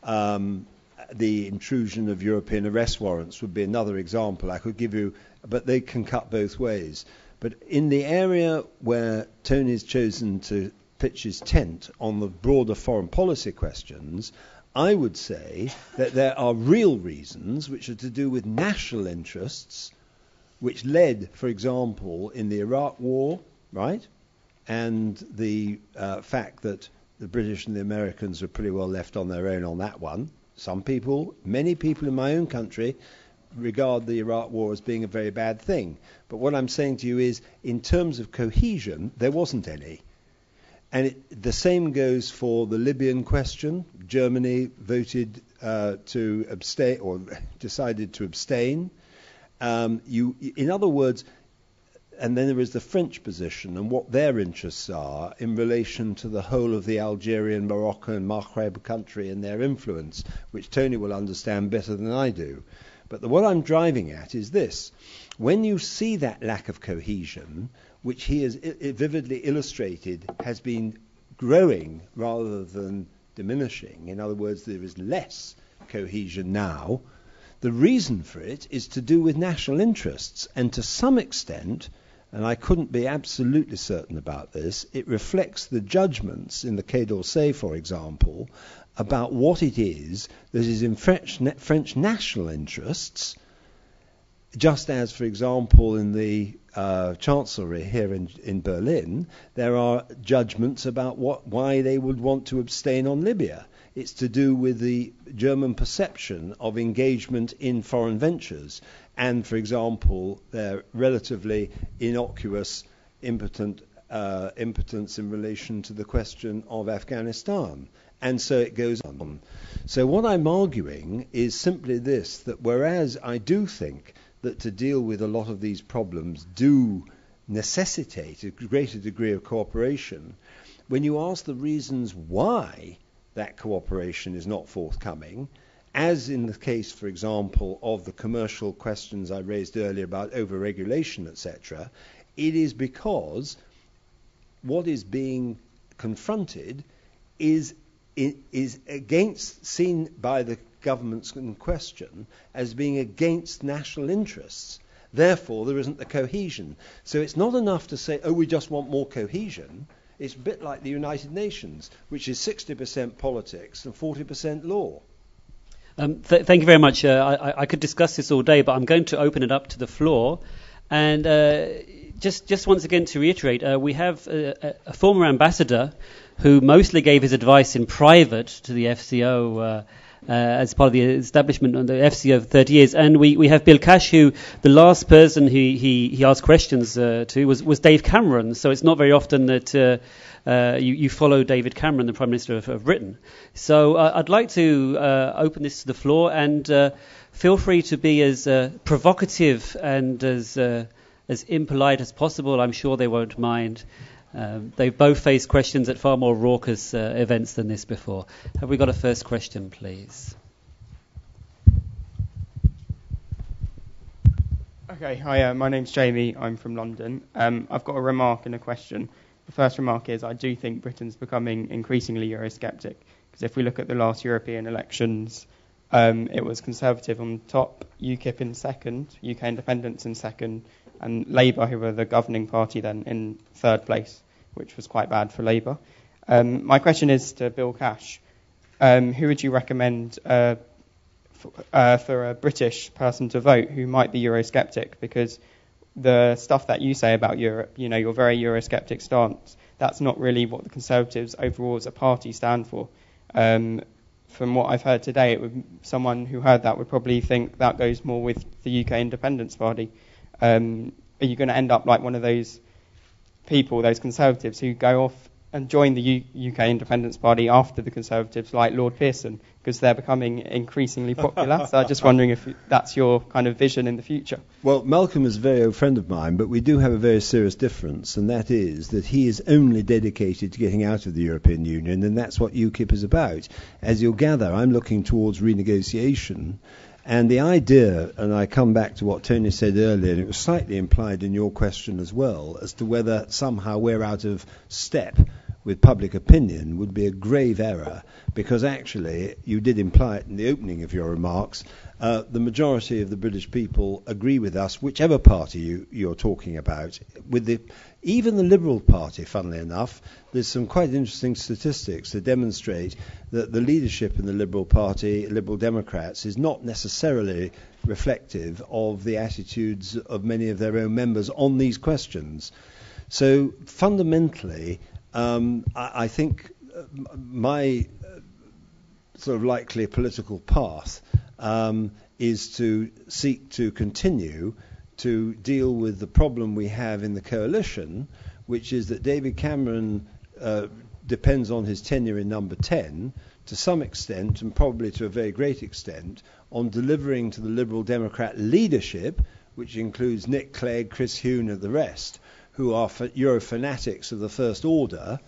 The intrusion of European arrest warrants would be another example I could give you, but they can cut both ways. But in the area where Tony's chosen to pitch his tent on the broader foreign policy questions, I would say that there are real reasons which are to do with national interests, which led, for example, in the Iraq War, right? And the fact that the British and the Americans were pretty well left on their own on that one. Some people, many people in my own country, regard the Iraq War as being a very bad thing. But what I'm saying to you is, in terms of cohesion, there wasn't any. And the same goes for the Libyan question. Germany voted to abstain, or decided to abstain. In other words, and then there is the French position and what their interests are in relation to the whole of the Algerian, Moroccan, Maghreb country and their influence, which Tony will understand better than I do. But what I'm driving at is this. When you see that lack of cohesion, which he has vividly illustrated has been growing rather than diminishing, in other words, there is less cohesion now, the reason for it is to do with national interests, and to some extent, and I couldn't be absolutely certain about this, it reflects the judgments in the Quai d'Orsay, for example, about what it is that is in French national interests, just as, for example, in the Chancellery here in Berlin, there are judgments about why they would want to abstain on Libya. It's to do with the German perception of engagement in foreign ventures and, for example, their relatively innocuous impotence in relation to the question of Afghanistan. And so it goes on. So what I'm arguing is simply this, that whereas I do think that to deal with a lot of these problems do necessitate a greater degree of cooperation, when you ask the reasons why that cooperation is not forthcoming, as in the case, for example, of the commercial questions I raised earlier about over-regulation, etc., It is because what is being confronted is seen by the governments in question as being against national interests. Therefore, there isn't the cohesion. So it's not enough to say, oh, we just want more cohesion. It's a bit like the United Nations, which is 60% politics and 40% law. Thank you very much. I could discuss this all day, but I'm going to open it up to the floor. And just once again to reiterate, we have a former ambassador who mostly gave his advice in private to the FCO as part of the establishment of the FCO for 30 years. And we have Bill Cash, who the last person he asked questions to was Dave Cameron. So it's not very often that you follow David Cameron, the Prime Minister of Britain. So I'd like to open this to the floor, and feel free to be as provocative and as impolite as possible. I'm sure they won't mind. They've both faced questions at far more raucous events than this before. Have we got a first question, please? Okay, hi, my name's Jamie. I'm from London. I've got a remark and a question. The first remark is I do think Britain's becoming increasingly Eurosceptic, because if we look at the last European elections, it was Conservative on top, UKIP in second, UK Independence in second, and Labour, who were the governing party then, in third place, which was quite bad for Labour. My question is to Bill Cash. Who would you recommend for a British person to vote who might be Eurosceptic? Because the stuff that you say about Europe, your very Eurosceptic stance, that's not really what the Conservatives overall as a party stand for. From what I've heard today, someone who heard that would probably think that goes more with the UK Independence Party. Are you going to end up like one of those people, those Conservatives, who go off and join the UK Independence Party after the Conservatives, like Lord Pearson, because they're becoming increasingly popular? So I'm just wondering if that's your kind of vision in the future. Well, Malcolm is a very old friend of mine, but we do have a very serious difference, and that is that he is only dedicated to getting out of the European Union, and that's what UKIP is about. As you'll gather, I'm looking towards renegotiation. And the idea, and I come back to what Tony said earlier, and it was slightly implied in your question as well, as to whether somehow we're out of step with public opinion, would be a grave error, because actually, you did imply it in the opening of your remarks, the majority of the British people agree with us, whichever party you're talking about. Even the Liberal Party, funnily enough, there's some quite interesting statistics that demonstrate that the leadership in the Liberal Party, Liberal Democrats, is not necessarily reflective of the attitudes of many of their own members on these questions. So fundamentally, I think my sort of likely political path is to seek to continue to deal with the problem we have in the coalition, which is that David Cameron depends on his tenure in number 10 to some extent, and probably to a very great extent, on delivering to the Liberal Democrat leadership, which includes Nick Clegg, Chris Huhne and the rest, who are Euro fanatics of the first order,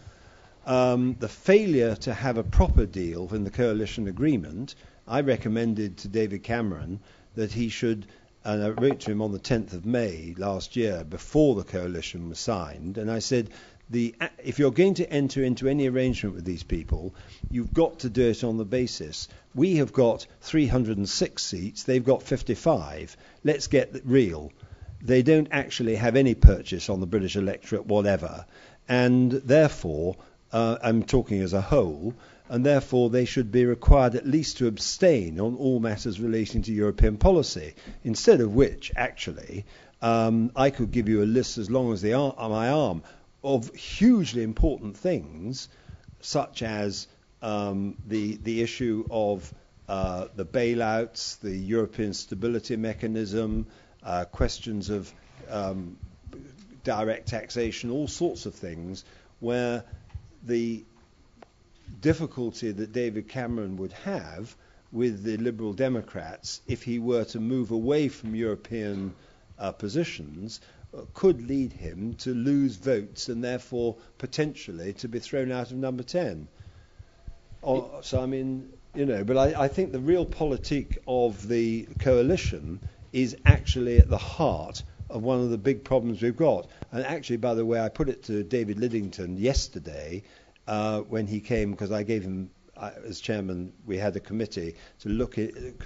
the failure to have a proper deal in the coalition agreement. I recommended to David Cameron that he should, and I wrote to him on the 10th of May last year, before the coalition was signed, and I said, if you're going to enter into any arrangement with these people, you've got to do it on the basis. We have got 306 seats, they've got 55. Let's get real. They don't actually have any purchase on the British electorate, whatever, and therefore, I'm talking as a whole, and therefore they should be required at least to abstain on all matters relating to European policy, instead of which, actually, I could give you a list as long as my arm of hugely important things, such as the issue of the bailouts, the European Stability Mechanism, questions of direct taxation, all sorts of things, where the difficulty that David Cameron would have with the Liberal Democrats if he were to move away from European positions could lead him to lose votes and therefore potentially to be thrown out of number 10. So I mean, but I think the real politique of the coalition is actually at the heart of one of the big problems we've got. And actually, by the way, I put it to David Lidington yesterday when he came, because I gave him, as chairman, we had a committee to look at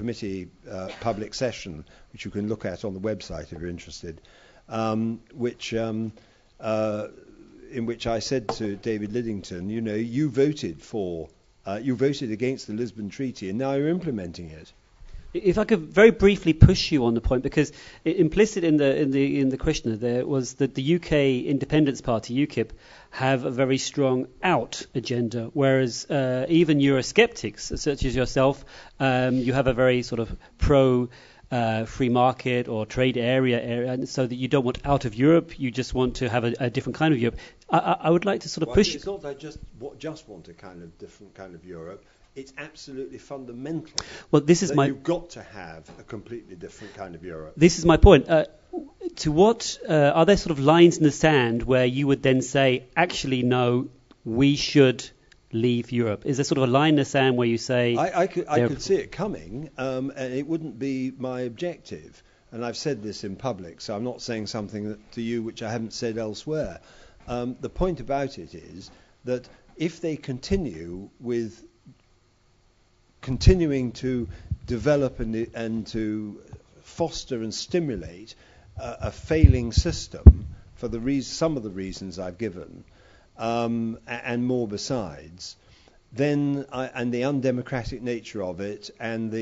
public session, which you can look at on the website if you're interested, in which I said to David Lidington, you voted against the Lisbon Treaty, and now you're implementing it. If I could very briefly push you on the point, because implicit in the questionnaire there was that the UK Independence Party, UKIP, have a very strong out agenda, whereas even Eurosceptics, such as yourself, you have a very sort of pro free market or trade area, so that you don't want out of Europe, you just want to have a different kind of Europe. I would like to sort of push. It's not that I just want a kind of different kind of Europe. It's absolutely fundamental. Well, this is you've got to have a completely different kind of Europe. This is my point. To what are there sort of lines in the sand where you would then say, actually, no, we should leave Europe? Is there sort of a line in the sand where you say... I could see it coming, and it wouldn't be my objective. And I've said this in public, so I'm not saying something to you which I haven't said elsewhere. The point about it is that if they continuing to develop and to foster and stimulate a failing system for some of the reasons I've given, and more besides, then and the undemocratic nature of it and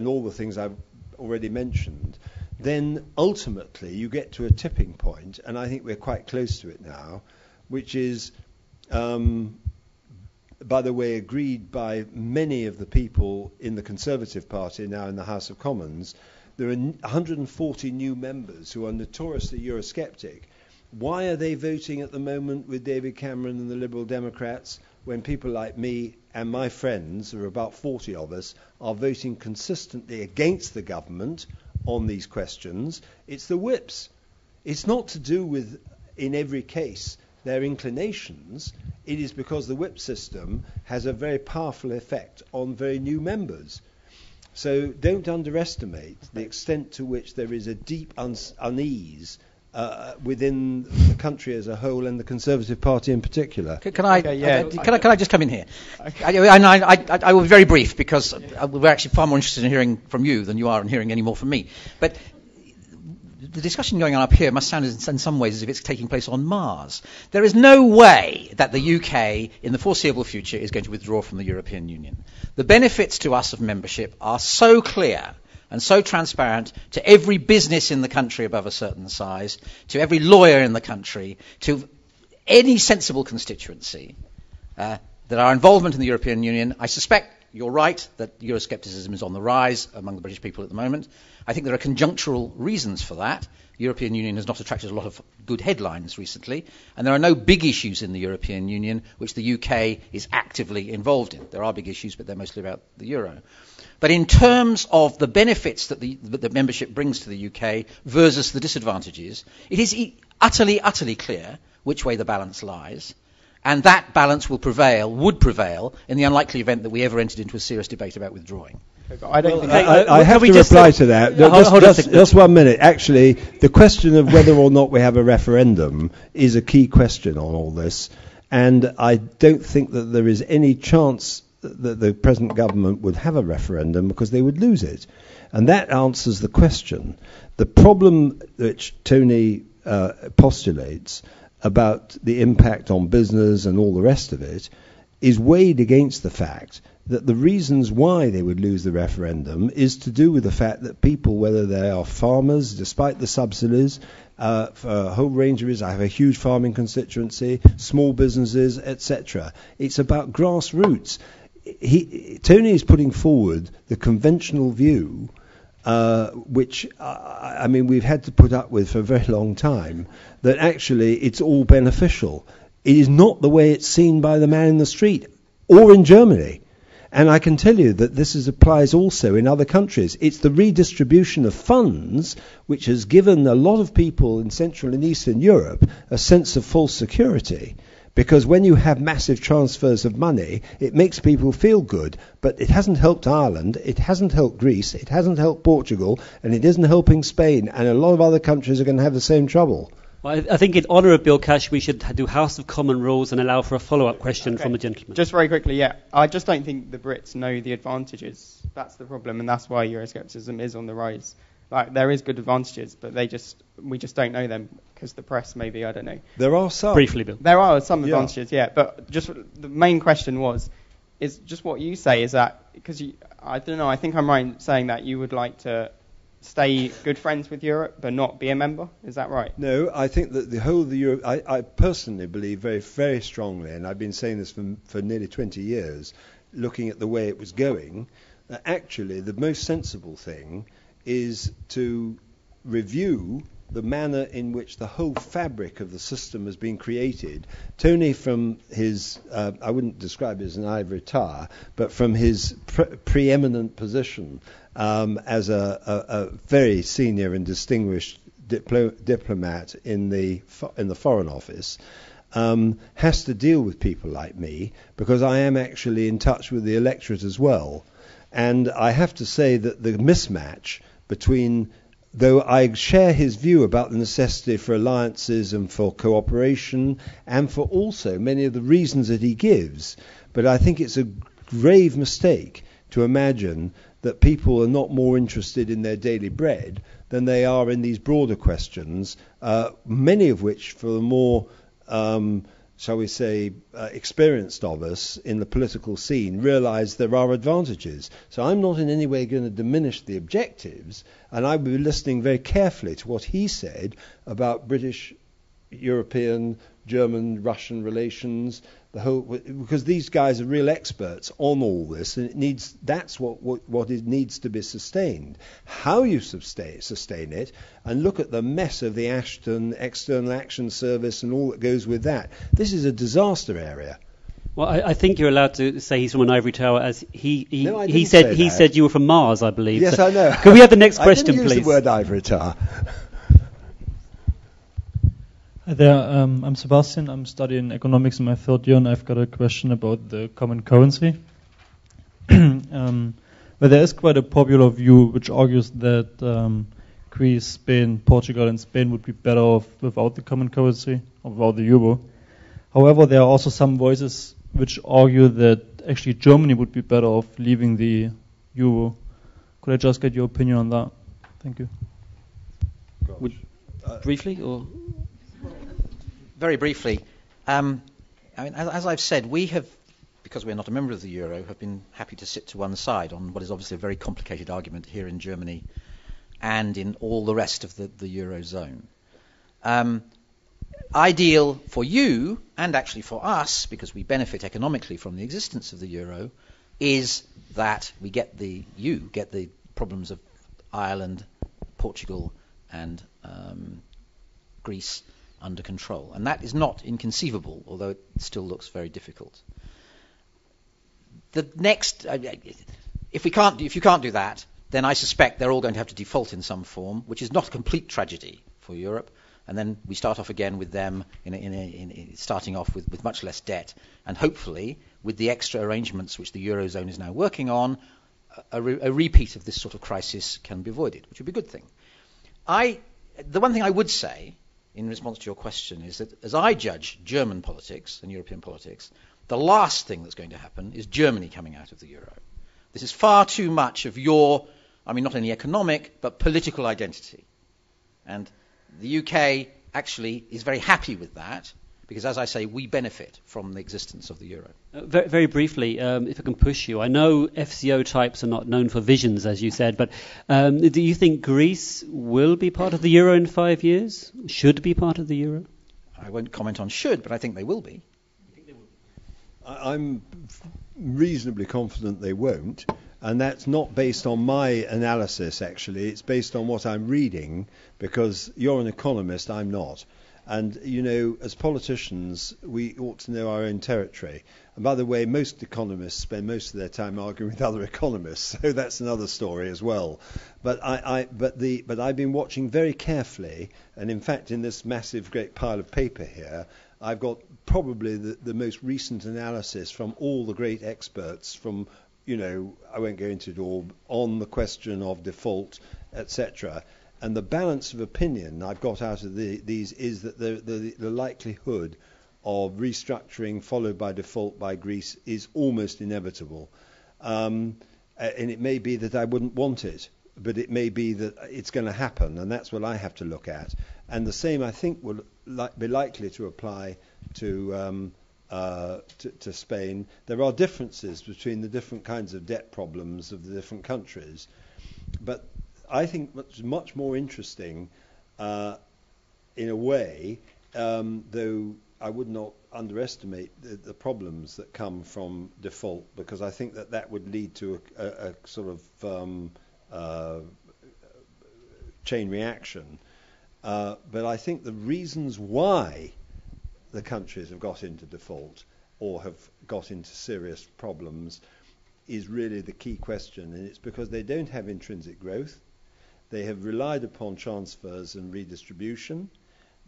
all the things I've already mentioned, then ultimately you get to a tipping point, and I think we're quite close to it now, which is by the way, agreed by many of the people in the Conservative Party now in the House of Commons. There are 140 new members who are notoriously Eurosceptic. Why are they voting at the moment with David Cameron and the Liberal Democrats when people like me and my friends, there are about 40 of us, are voting consistently against the government on these questions? It's the whips. It's not to do with, in every case, their inclinations. It is because the whip system has a very powerful effect on very new members. So don't underestimate the extent to which there is a deep unease within the country as a whole and the Conservative Party in particular. Can I just come in here? Okay. I will be very brief, because we're actually far more interested in hearing from you than you are in hearing any more from me. But the discussion going on up here must sound in some ways as if it's taking place on Mars. There is no way that the UK in the foreseeable future is going to withdraw from the European Union. The benefits to us of membership are so clear and so transparent to every business in the country above a certain size, to every lawyer in the country, to any sensible constituency, that our involvement in the European Union, I suspect you're right that Euroscepticism is on the rise among the British people at the moment. I think there are conjunctural reasons for that. The European Union has not attracted a lot of good headlines recently, and there are no big issues in the European Union which the UK is actively involved in. There are big issues, but they're mostly about the euro. But in terms of the benefits that the membership brings to the UK versus the disadvantages, it is utterly clear which way the balance lies. And that balance would prevail in the unlikely event that we ever entered into a serious debate about withdrawing. I have to reply to that. Just 1 minute. Actually, the question of whether or not we have a referendum is a key question on all this. And I don't think that there is any chance that the present government would have a referendum, because they would lose it. And that answers the question. The problem which Tony postulates about the impact on business and all the rest of it is weighed against the fact that the reasons why they would lose the referendum is to do with the fact that people, whether they are farmers, despite the subsidies, for a whole range of reasons, I have a huge farming constituency, small businesses, etc. It's about grassroots. Tony is putting forward the conventional view, which we've had to put up with for a very long time, that actually it's all beneficial. It is not the way it's seen by the man in the street or in Germany. And I can tell you that this applies also in other countries. It's the redistribution of funds which has given a lot of people in Central and Eastern Europe a sense of false security, because when you have massive transfers of money, it makes people feel good, but it hasn't helped Ireland, it hasn't helped Greece, it hasn't helped Portugal, and it isn't helping Spain, and a lot of other countries are going to have the same trouble. Well, I think in honour of Bill Cash, we should do House of Common rules and allow for a follow-up question from the gentleman. Just very quickly, yeah. I just don't think the Brits know the advantages. That's the problem, and that's why Euroscepticism is on the rise. Like, there is good advantages, but we just don't know them because the press, maybe, I don't know. There are some. Briefly, Bill. There are some advantages, yeah. But just the main question is just what you say is that, because I don't know, I think I'm right in saying that you would like to stay good friends with Europe but not be a member? Is that right? No, I think that the whole of the Europe, I personally believe very, very strongly, and I've been saying this for nearly 20 years, looking at the way it was going, that actually the most sensible thing is to review the manner in which the whole fabric of the system has been created. Tony, from his, I wouldn't describe it as an ivory tower, but from his preeminent position as a very senior and distinguished diplomat in the Foreign Office, has to deal with people like me, because I am actually in touch with the electorate as well. And I have to say that the mismatch between, though I share his view about the necessity for alliances and for cooperation and for also many of the reasons that he gives, but I think it's a grave mistake to imagine that people are not more interested in their daily bread than they are in these broader questions, many of which, for the more shall we say, experienced of us in the political scene, realise there are advantages. So I'm not in any way going to diminish the objectives, and I will be listening very carefully to what he said about British, European, German, Russian relations, the whole, because these guys are real experts on all this, and that's what it needs to be sustained. How you sustain it, and look at the mess of the Ashton External Action Service and all that goes with that. This is a disaster area. Well, I think you're allowed to say he's from an ivory tower, as he said said you were from Mars, I believe. Yes, so I know. Can we have the next question, I didn't please? use the word ivory tower. Hi there, I'm Sebastian. I'm studying economics in my third year, and I've got a question about the common currency. But there is quite a popular view which argues that Greece, Spain, Portugal, and Spain would be better off without the common currency or without the euro. However, there are also some voices which argue that actually Germany would be better off leaving the euro. Could I just get your opinion on that? Thank you. Briefly, or? Very briefly, I mean, as I've said, we have, because we're not a member of the euro, have been happy to sit to one side on what is obviously a very complicated argument here in Germany and in all the rest of the eurozone. Ideal for you, and actually for us, because we benefit economically from the existence of the euro, is that you get the problems of Ireland, Portugal, and Greece under control. And that is not inconceivable, although it still looks very difficult. The next, if you can't do that, then I suspect they're all going to have to default in some form, which is not a complete tragedy for Europe. And then we start off again with them starting off with much less debt, and hopefully with the extra arrangements which the eurozone is now working on, a repeat of this sort of crisis can be avoided, which would be a good thing. The one thing I would say in response to your question is that as I judge German politics and European politics, the last thing that's going to happen is Germany coming out of the euro. This is far too much of your, I mean, not only economic, but political identity. And the UK actually is very happy with that, because, as I say, we benefit from the existence of the euro. Very, very briefly, if I can push you, I know FCO types are not known for visions, as you said, but do you think Greece will be part of the euro in 5 years? Should be part of the euro? I won't comment on should, but I think they will be. I'm reasonably confident they won't, and that's not based on my analysis, actually. It's based on what I'm reading, because you're an economist, I'm not. And, you know, as politicians, we ought to know our own territory. And by the way, most economists spend most of their time arguing with other economists, so that's another story as well. But I've been watching very carefully, and in fact, in this massive, great pile of paper here, I've got probably the most recent analysis from all the great experts from, I won't go into it all, on the question of default, etc. And the balance of opinion I've got out of these is that the likelihood of restructuring followed by default by Greece is almost inevitable. And it may be that I wouldn't want it, but it may be that it's going to happen, and that's what I have to look at. And the same, I think, will be likely to apply to Spain. There are differences between the different kinds of debt problems of the different countries, but I think what's much more interesting, in a way, though I would not underestimate the problems that come from default, because I think that would lead to a sort of chain reaction. But I think the reasons why the countries have got into default or have got into serious problems is really the key question, and it's because they don't have intrinsic growth. They have relied upon transfers and redistribution.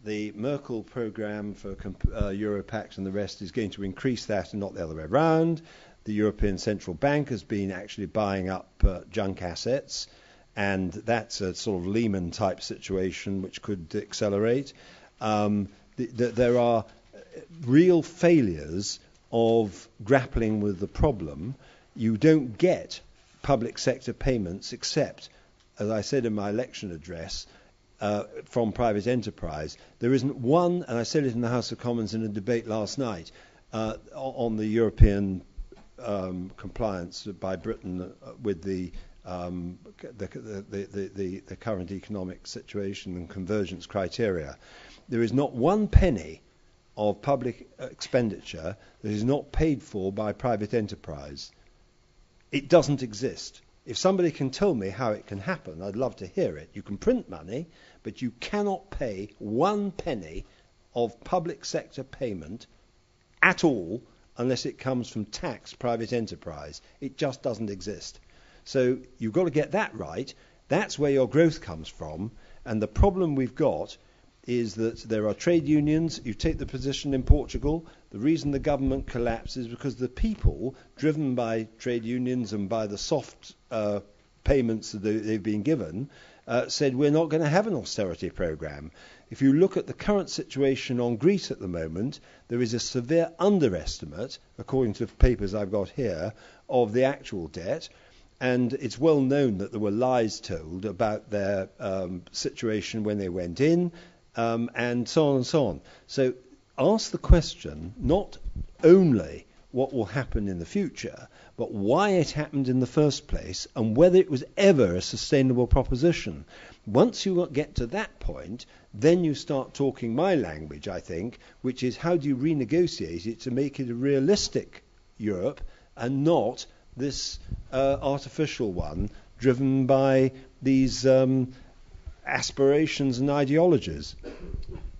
The Merkel program for Europact and the rest is going to increase that and not the other way around. The European Central Bank has been actually buying up junk assets, and that's a sort of Lehman-type situation which could accelerate. There are real failures of grappling with the problem. You don't get public sector payments except, as I said in my election address, from private enterprise. There isn't one, and I said it in the House of Commons in a debate last night, on the European compliance by Britain with the current economic situation and convergence criteria. There is not one penny of public expenditure that is not paid for by private enterprise. It doesn't exist. If somebody can tell me how it can happen, I'd love to hear it. You can print money, but you cannot pay one penny of public sector payment at all unless it comes from taxed private enterprise. It just doesn't exist. So you've got to get that right. That's where your growth comes from. And the problem we've got is that there are trade unions. You take the position in Portugal. The reason the government collapsed is because the people, driven by trade unions and by the soft payments that they've been given, said we're not going to have an austerity program. If you look at the current situation on Greece at the moment, there is a severe underestimate, according to the papers I've got here, of the actual debt. And it's well known that there were lies told about their situation when they went in, and so on and so on. So ask the question, not only what will happen in the future, but why it happened in the first place and whether it was ever a sustainable proposition. Once you get to that point, then you start talking my language, I think, which is how do you renegotiate it to make it a realistic Europe and not this artificial one driven by these aspirations and ideologies.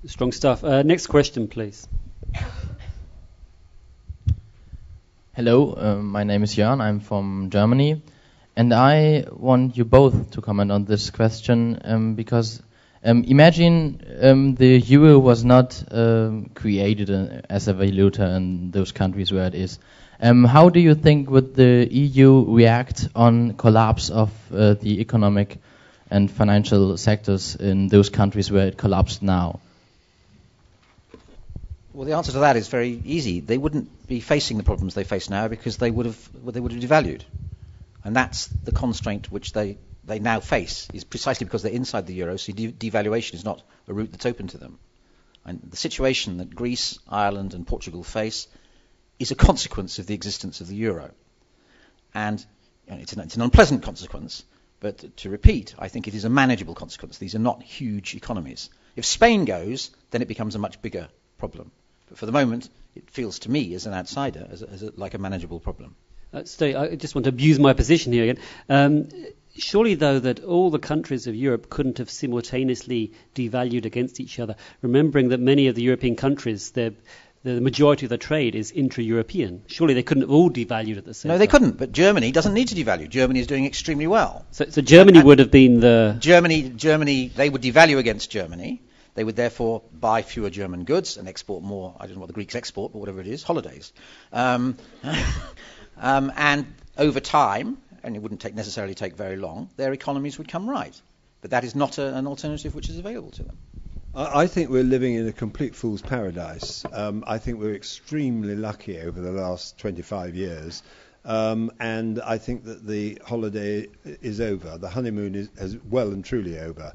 Strong stuff. Next question, please. Hello, my name is Jörn. I'm from Germany, and I want you both to comment on this question because imagine the euro was not created as a valuta in those countries where it is. How do you think would the EU react on collapse of the economic and financial sectors in those countries where it collapsed now? Well, the answer to that is very easy. They wouldn't be facing the problems they face now because they would have devalued. And that's the constraint which they now face, is precisely because they're inside the euro, so devaluation is not a route that's open to them. And the situation that Greece, Ireland and Portugal face is a consequence of the existence of the euro. And it's an unpleasant consequence, but to repeat, I think it is a manageable consequence. These are not huge economies. If Spain goes, then it becomes a much bigger problem. But for the moment, it feels to me, as an outsider, like a manageable problem. Stay, I just want to abuse my position here again. Surely, though, that all the countries of Europe couldn't have simultaneously devalued against each other, remembering that many of the European countries, the majority of the trade is intra-European. Surely they couldn't have all devalued at the same time. No, they couldn't, but Germany doesn't need to devalue. Germany is doing extremely well. So Germany would have been the... Germany, they would devalue against Germany. They would therefore buy fewer German goods and export more, I don't know what the Greeks export, but whatever it is, holidays. And over time, and it wouldn't necessarily take very long, their economies would come right. But that is not an alternative which is available to them. I think we're living in a complete fool's paradise. I think we're extremely lucky over the last 25 years. And I think that the holiday is over. The honeymoon is well and truly over.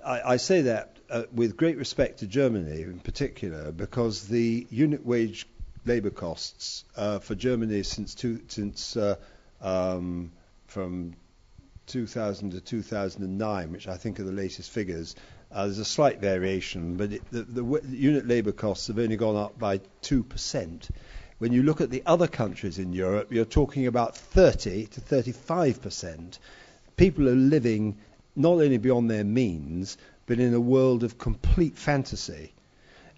I say that with great respect to Germany in particular, because the unit wage labour costs for Germany from 2000 to 2009, which I think are the latest figures, there's a slight variation, but the unit labour costs have only gone up by 2%. When you look at the other countries in Europe, you're talking about 30 to 35%. People are living not only beyond their means, but in a world of complete fantasy.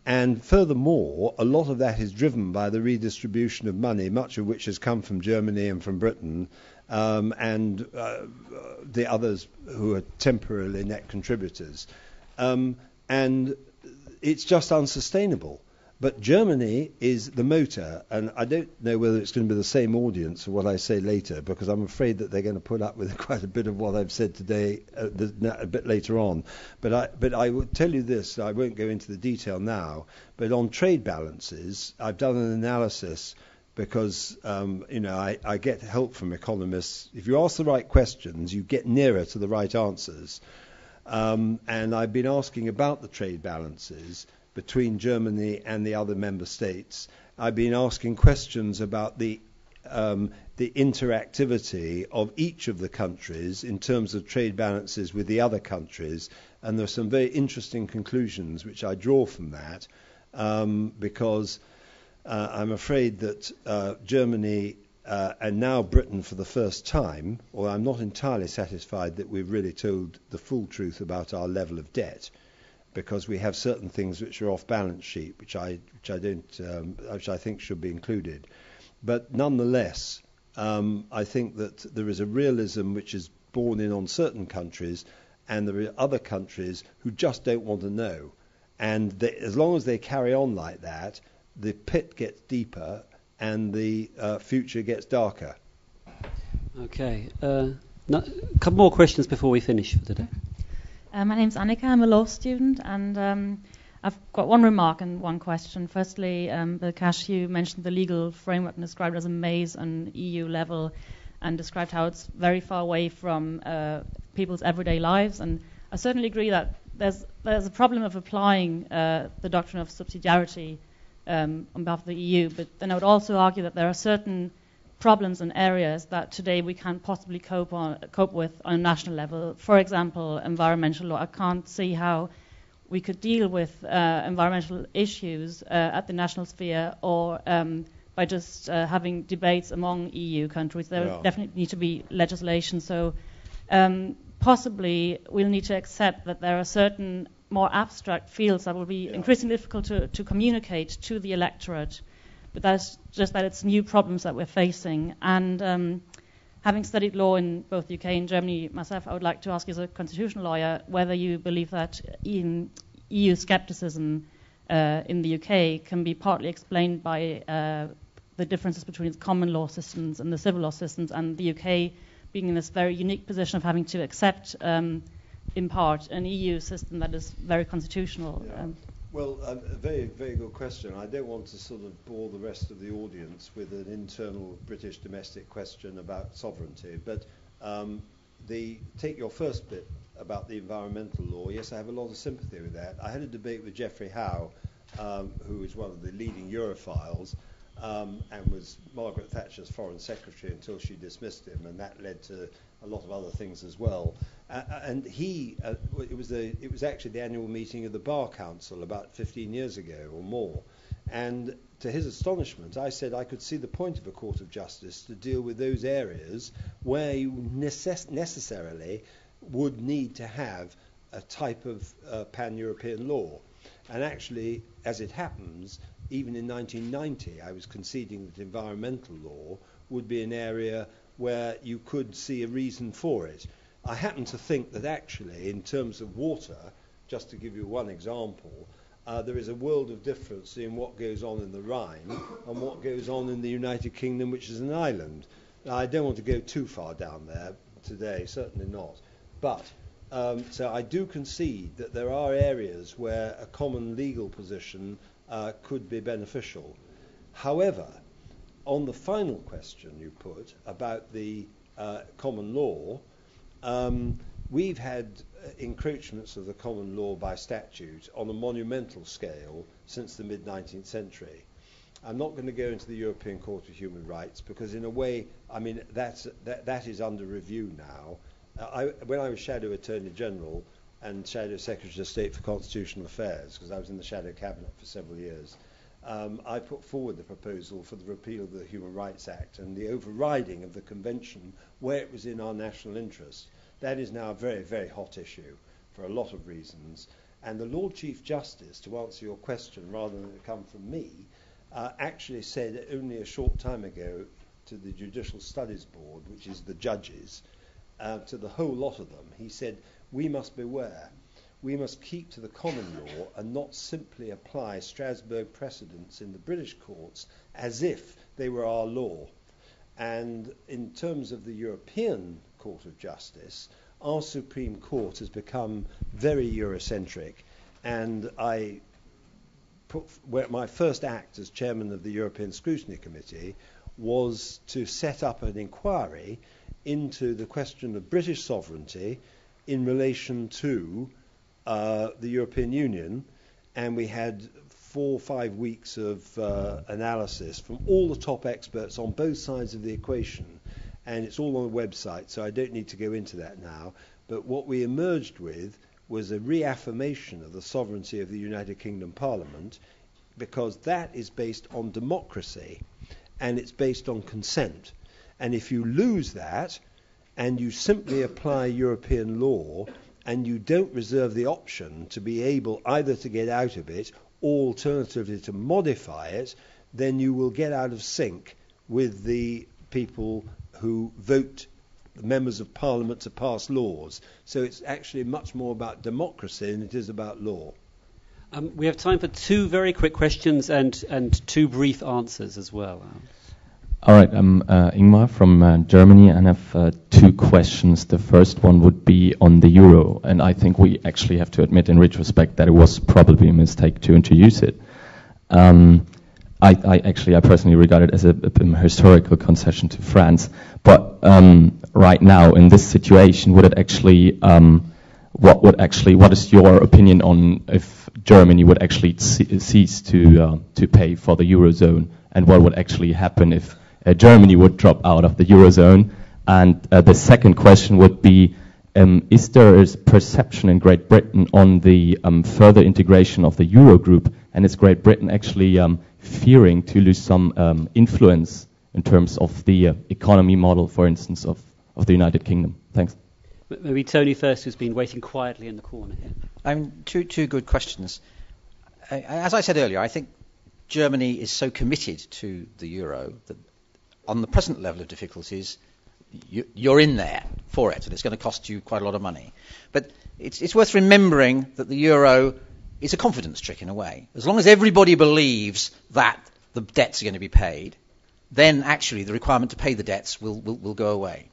And furthermore, a lot of that is driven by the redistribution of money, much of which has come from Germany and from Britain, and the others who are temporarily net contributors. And it's just unsustainable. But Germany is the motor, and I don't know whether it's going to be the same audience for what I say later, because I'm afraid that they're going to put up with quite a bit of what I've said today a bit later on. But I will tell you this, I won't go into the detail now, but on trade balances, I've done an analysis because, I get help from economists. If you ask the right questions, you get nearer to the right answers. And I've been asking about the trade balances between Germany and the other member states. I've been asking questions about the interactivity of each of the countries in terms of trade balances with the other countries, and there are some very interesting conclusions which I draw from that, because I'm afraid that Germany and now Britain for the first time, or I'm not entirely satisfied that we've really told the full truth about our level of debt, because we have certain things which are off balance sheet, which I think should be included. But nonetheless, I think that there is a realism which is borne in on certain countries, and there are other countries who just don't want to know. And as long as they carry on like that, the pit gets deeper and the future gets darker. Okay. A couple more questions before we finish for today. My name's Annika. I'm a law student, and I've got one remark and one question. Firstly, Bill Cash, you mentioned the legal framework and described it as a maze on EU level, and described how it's very far away from people's everyday lives. And I certainly agree that there's a problem of applying the doctrine of subsidiarity on behalf of the EU. But then I would also argue that there are certain problems and areas that today we can't possibly cope with on a national level. For example, environmental law. I can't see how we could deal with environmental issues at the national sphere or by just having debates among EU countries. There would definitely need to be legislation. So possibly we'll need to accept that there are certain more abstract fields that will be increasingly difficult to communicate to the electorate. But that's just that it's new problems that we're facing. And having studied law in both UK and Germany myself, I would like to ask you as a constitutional lawyer whether you believe that EU scepticism in the UK can be partly explained by the differences between its common law systems and the civil law systems, and the UK being in this very unique position of having to accept, in part, an EU system that is very constitutional. Well, a very, very good question. I don't want to sort of bore the rest of the audience with an internal British domestic question about sovereignty, but take your first bit about the environmental law. Yes, I have a lot of sympathy with that. I had a debate with Geoffrey Howe, who is one of the leading Europhiles, and was Margaret Thatcher's foreign secretary until she dismissed him, and that led to a lot of other things as well. And it was actually the annual meeting of the Bar Council about 15 years ago or more. And to his astonishment, I said I could see the point of a court of justice to deal with those areas where you necessarily would need to have a type of pan-European law. And actually, as it happens, even in 1990, I was conceding that environmental law would be an area where you could see a reason for it. I happen to think that actually, in terms of water, just to give you one example, there is a world of difference in what goes on in the Rhine and what goes on in the United Kingdom, which is an island. Now, I don't want to go too far down there today, certainly not. But, so I do concede that there are areas where a common legal position could be beneficial. However, on the final question you put about the common law, we've had encroachments of the common law by statute on a monumental scale since the mid-19th century. I'm not going to go into the European Court of Human Rights because, in a way, I mean, that is under review now. When I was Shadow Attorney General and Shadow Secretary of State for Constitutional Affairs, because I was in the Shadow Cabinet for several years, I put forward the proposal for the repeal of the Human Rights Act and the overriding of the Convention where it was in our national interest. That is now a very, very hot issue for a lot of reasons. And the Lord Chief Justice, to answer your question rather than it come from me, actually said only a short time ago to the Judicial Studies Board, which is the judges, to the whole lot of them, he said, we must beware. We must keep to the common law and not simply apply Strasbourg precedents in the British courts as if they were our law. And in terms of the European Court of Justice, our Supreme Court has become very Eurocentric, and my first act as chairman of the European Scrutiny Committee was to set up an inquiry into the question of British sovereignty in relation to the European Union, and we had 4 or 5 weeks of analysis from all the top experts on both sides of the equation, and it's all on the website, so I don't need to go into that now. But what we emerged with was a reaffirmation of the sovereignty of the United Kingdom Parliament, because that is based on democracy and it's based on consent. And if you lose that and you simply apply European law and you don't reserve the option to be able either to get out of it or alternatively to modify it, then you will get out of sync with the people who vote members of Parliament to pass laws. So it's actually much more about democracy than it is about law. We have time for 2 very quick questions and 2 brief answers as well. All right, I'm Ingmar from Germany, and I have 2 questions. The first one would be on the euro, and I think we actually have to admit in retrospect that it was probably a mistake to introduce it. I personally regard it as a historical concession to France, but right now in this situation, would it actually, what is your opinion on if Germany would actually cease to pay for the eurozone, and what would actually happen if Germany would drop out of the eurozone? And the second question would be, is there a perception in Great Britain on the further integration of the Eurogroup, and is Great Britain actually fearing to lose some influence in terms of the economy model, for instance, of the United Kingdom? Thanks. Maybe Tony first, who's been waiting quietly in the corner here. Two good questions. As I said earlier, I think Germany is so committed to the euro that on the present level of difficulties, you're in there for it, and it's going to cost you quite a lot of money. But it's worth remembering that the euro is a confidence trick in a way. As long as everybody believes that the debts are going to be paid, then actually the requirement to pay the debts will go away.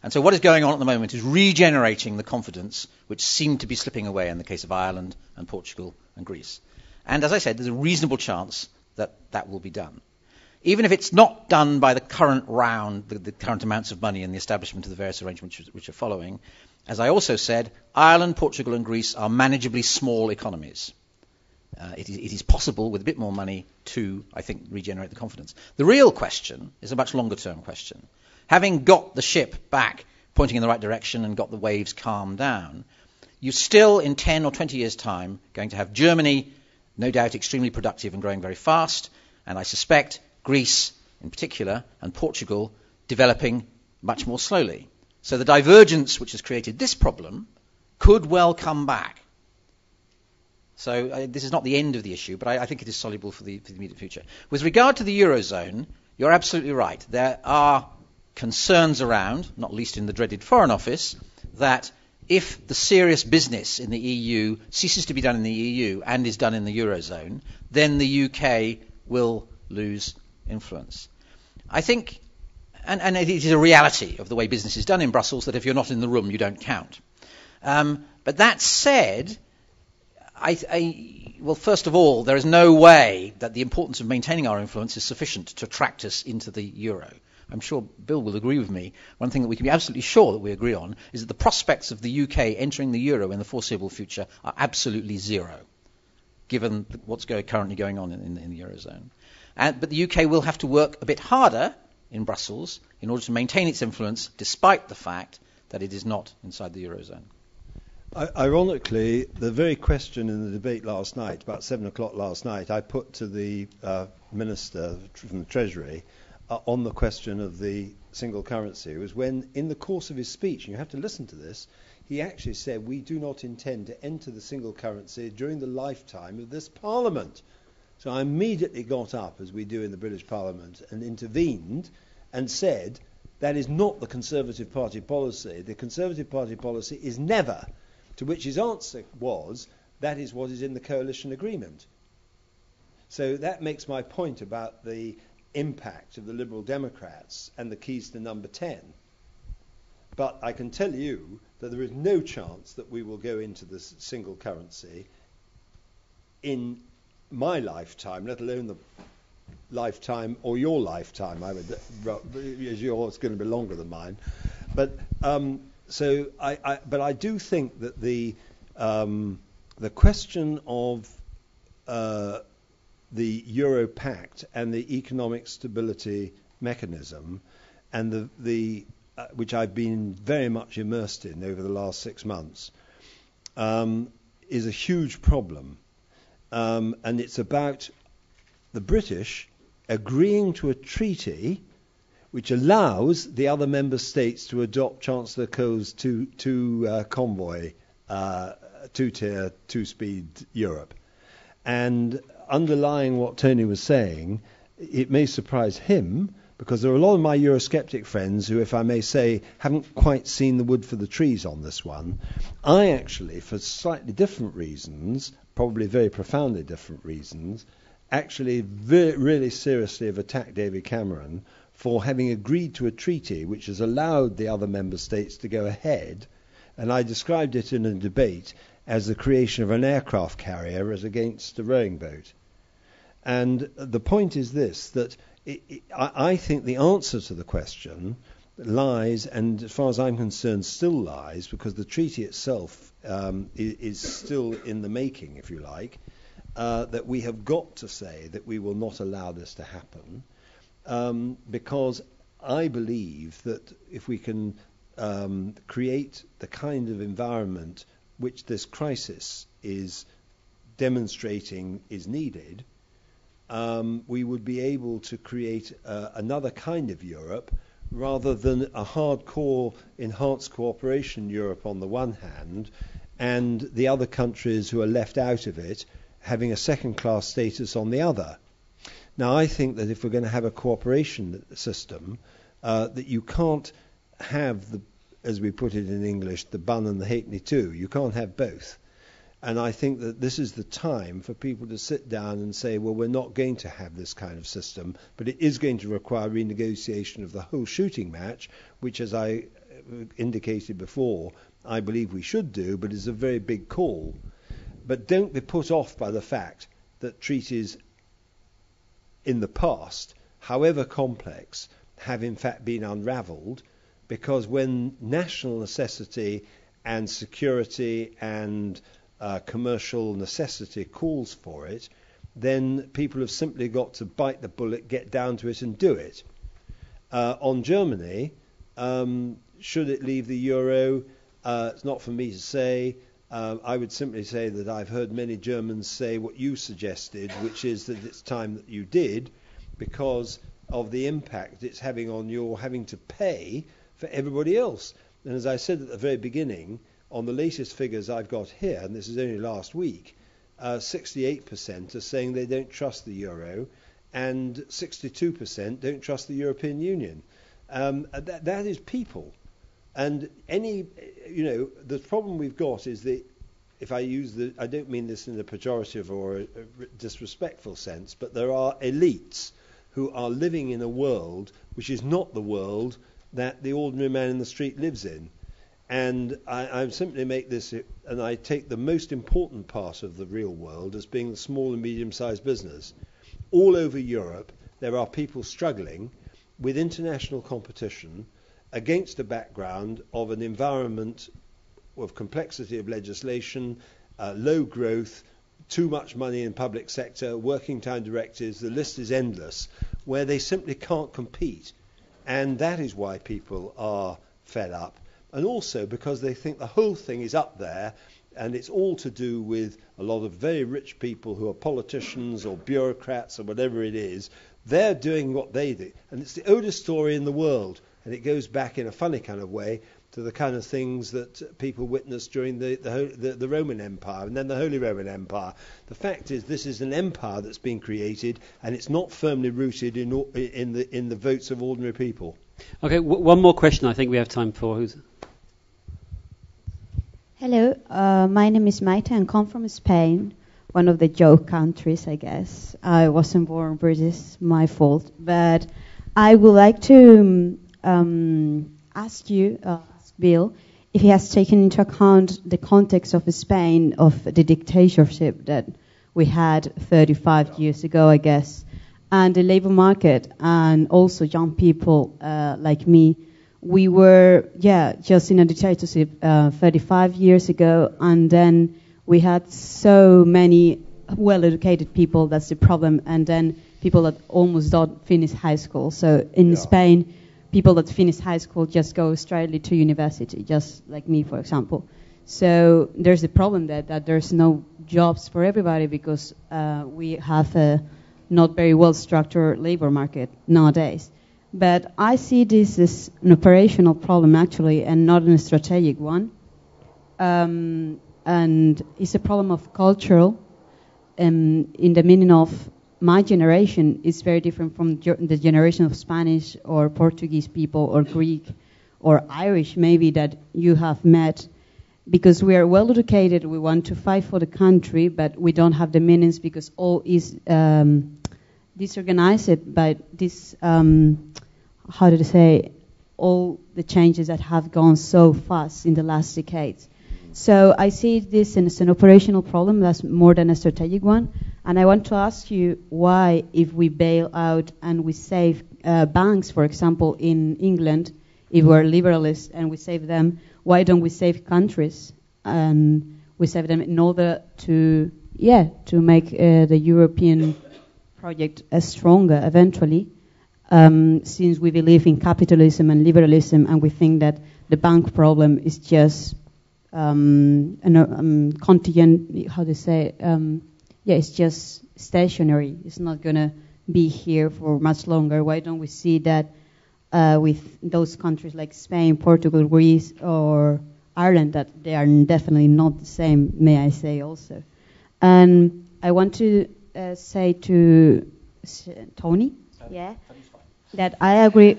And so what is going on at the moment is regenerating the confidence which seemed to be slipping away in the case of Ireland and Portugal and Greece. And as I said, there's a reasonable chance that that will be done. Even if it's not done by the current round, the current amounts of money and the establishment of the various arrangements which are following, as I also said, Ireland, Portugal and Greece are manageably small economies. It is possible with a bit more money to, I think, regenerate the confidence. The real question is a much longer term question. Having got the ship back pointing in the right direction and got the waves calmed down, you're still in 10 or 20 years' time going to have Germany, no doubt extremely productive and growing very fast, and I suspect Greece in particular and Portugal developing much more slowly. So the divergence which has created this problem could well come back. So this is not the end of the issue, but I think it is soluble for the immediate future. With regard to the Eurozone, you're absolutely right. There are concerns around, not least in the dreaded Foreign Office, that if the serious business in the EU ceases to be done in the EU and is done in the Eurozone, then the UK will lose influence. I think, and it is a reality of the way business is done in Brussels, that if you're not in the room, you don't count. But that said, well, first of all, there is no way that the importance of maintaining our influence is sufficient to attract us into the euro. I'm sure Bill will agree with me. One thing that we can be absolutely sure that we agree on is that the prospects of the UK entering the euro in the foreseeable future are absolutely zero, given what's currently going on in the eurozone. But the UK will have to work a bit harder in Brussels in order to maintain its influence, despite the fact that it is not inside the eurozone. Ironically, the very question in the debate last night, about 7 o'clock last night, I put to the Minister from the Treasury on the question of the single currency, was when, in the course of his speech, and you have to listen to this, he actually said, we do not intend to enter the single currency during the lifetime of this Parliament. So I immediately got up, as we do in the British Parliament, and intervened and said, that is not the Conservative Party policy. The Conservative Party policy is never. To which his answer was, that is what is in the coalition agreement. So that makes my point about the impact of the Liberal Democrats and the keys to number 10. But I can tell you that there is no chance that we will go into this single currency in my lifetime, let alone the lifetime or your lifetime. As yours is going to be longer than mine. But but I do think that the question of the Euro Pact and the economic stability mechanism, and the which I've been very much immersed in over the last 6 months, is a huge problem. And it's about the British agreeing to a treaty which allows the other member states to adopt Chancellor Koh's convoy, two-tier, two-speed Europe. And underlying what Tony was saying, it may surprise him, because there are a lot of my Eurosceptic friends who, if I may say, haven't quite seen the wood for the trees on this one. I actually, for slightly different reasons, probably very profoundly different reasons, actually really seriously have attacked David Cameron for having agreed to a treaty which has allowed the other member states to go ahead, and I described it in a debate as the creation of an aircraft carrier as against a rowing boat. And the point is this, that I think the answer to the question lies, and as far as I'm concerned still lies, because the treaty itself is still in the making, if you like, that we have got to say that we will not allow this to happen, because I believe that if we can create the kind of environment which this crisis is demonstrating is needed, we would be able to create another kind of Europe rather than a hardcore enhanced cooperation Europe on the one hand, and the other countries who are left out of it having a second-class status on the other. Now, I think that if we're going to have a cooperation system, that you can't have, as we put it in English, the bun and the halfpenny too. You can't have both. And I think that this is the time for people to sit down and say, well, we're not going to have this kind of system, but it is going to require renegotiation of the whole shooting match, which, as I indicated before, I believe we should do, but is a very big call. But don't be put off by the fact that treaties in the past, however complex, have in fact been unravelled, because when national necessity and security and commercial necessity calls for it, then people have simply got to bite the bullet, get down to it and do it. On Germany, should it leave the euro? It's not for me to say. I would simply say that I've heard many Germans say what you suggested, which is that it's time that you did, because of the impact it's having on your having to pay for everybody else. And as I said at the very beginning, on the latest figures I've got here, and this is only last week, 68% are saying they don't trust the euro, and 62% don't trust the European Union. That is people. And the problem we've got is that, if I don't mean this in a pejorative or a disrespectful sense, but there are elites who are living in a world which is not the world that the ordinary man in the street lives in. And I simply make this, and I take the most important part of the real world as being the small and medium-sized business. All over Europe, there are people struggling with international competition against a background of an environment of complexity of legislation, low growth, too much money in public sector, working time directives, the list is endless, where they simply can't compete. And that is why people are fed up. And also because they think the whole thing is up there, and it's all to do with a lot of very rich people who are politicians or bureaucrats or whatever it is. They're doing what they do. And it's the oldest story in the world. And it goes back in a funny kind of way to the kind of things that people witnessed during the Roman Empire and then the Holy Roman Empire. The fact is, this is an empire that's been created, and it's not firmly rooted in the votes of ordinary people. Okay, one more question I think we have time for. Hello, my name is Maite and come from Spain, one of the joke countries, I guess. I wasn't born British, my fault. But I would like to ask Bill, if he has taken into account the context of Spain, of the dictatorship that we had 35 years ago, I guess, and the labor market, and also young people like me. We were, just in a dictatorship 35 years ago, and then we had so many well-educated people, that's the problem, and then people that almost don't finish high school. So in Spain, people that finish high school just go straight to university, just like me, for example. So there's the problem that there's no jobs for everybody because we have a not very well-structured labor market nowadays. But I see this as an operational problem, actually, and not a strategic one. And it's a problem of cultural, in the meaning of my generation is very different from the generation of Spanish or Portuguese people or Greek or Irish maybe that you have met, because we are well educated, we want to fight for the country, but we don't have the means because all is disorganized by this, all the changes that have gone so fast in the last decades. So I see this as an operational problem that's more than a strategic one. And I want to ask you why, if we bail out and we save banks, for example, in England, if we're liberalists and we save them, why don't we save countries and we save them in order to make the European project stronger eventually, since we believe in capitalism and liberalism and we think that the bank problem is just contingent, it's just stationary. It's not going to be here for much longer. Why don't we see that with those countries like Spain, Portugal, Greece, or Ireland, that they are definitely not the same, may I say also. And I want to say to Tony, that I agree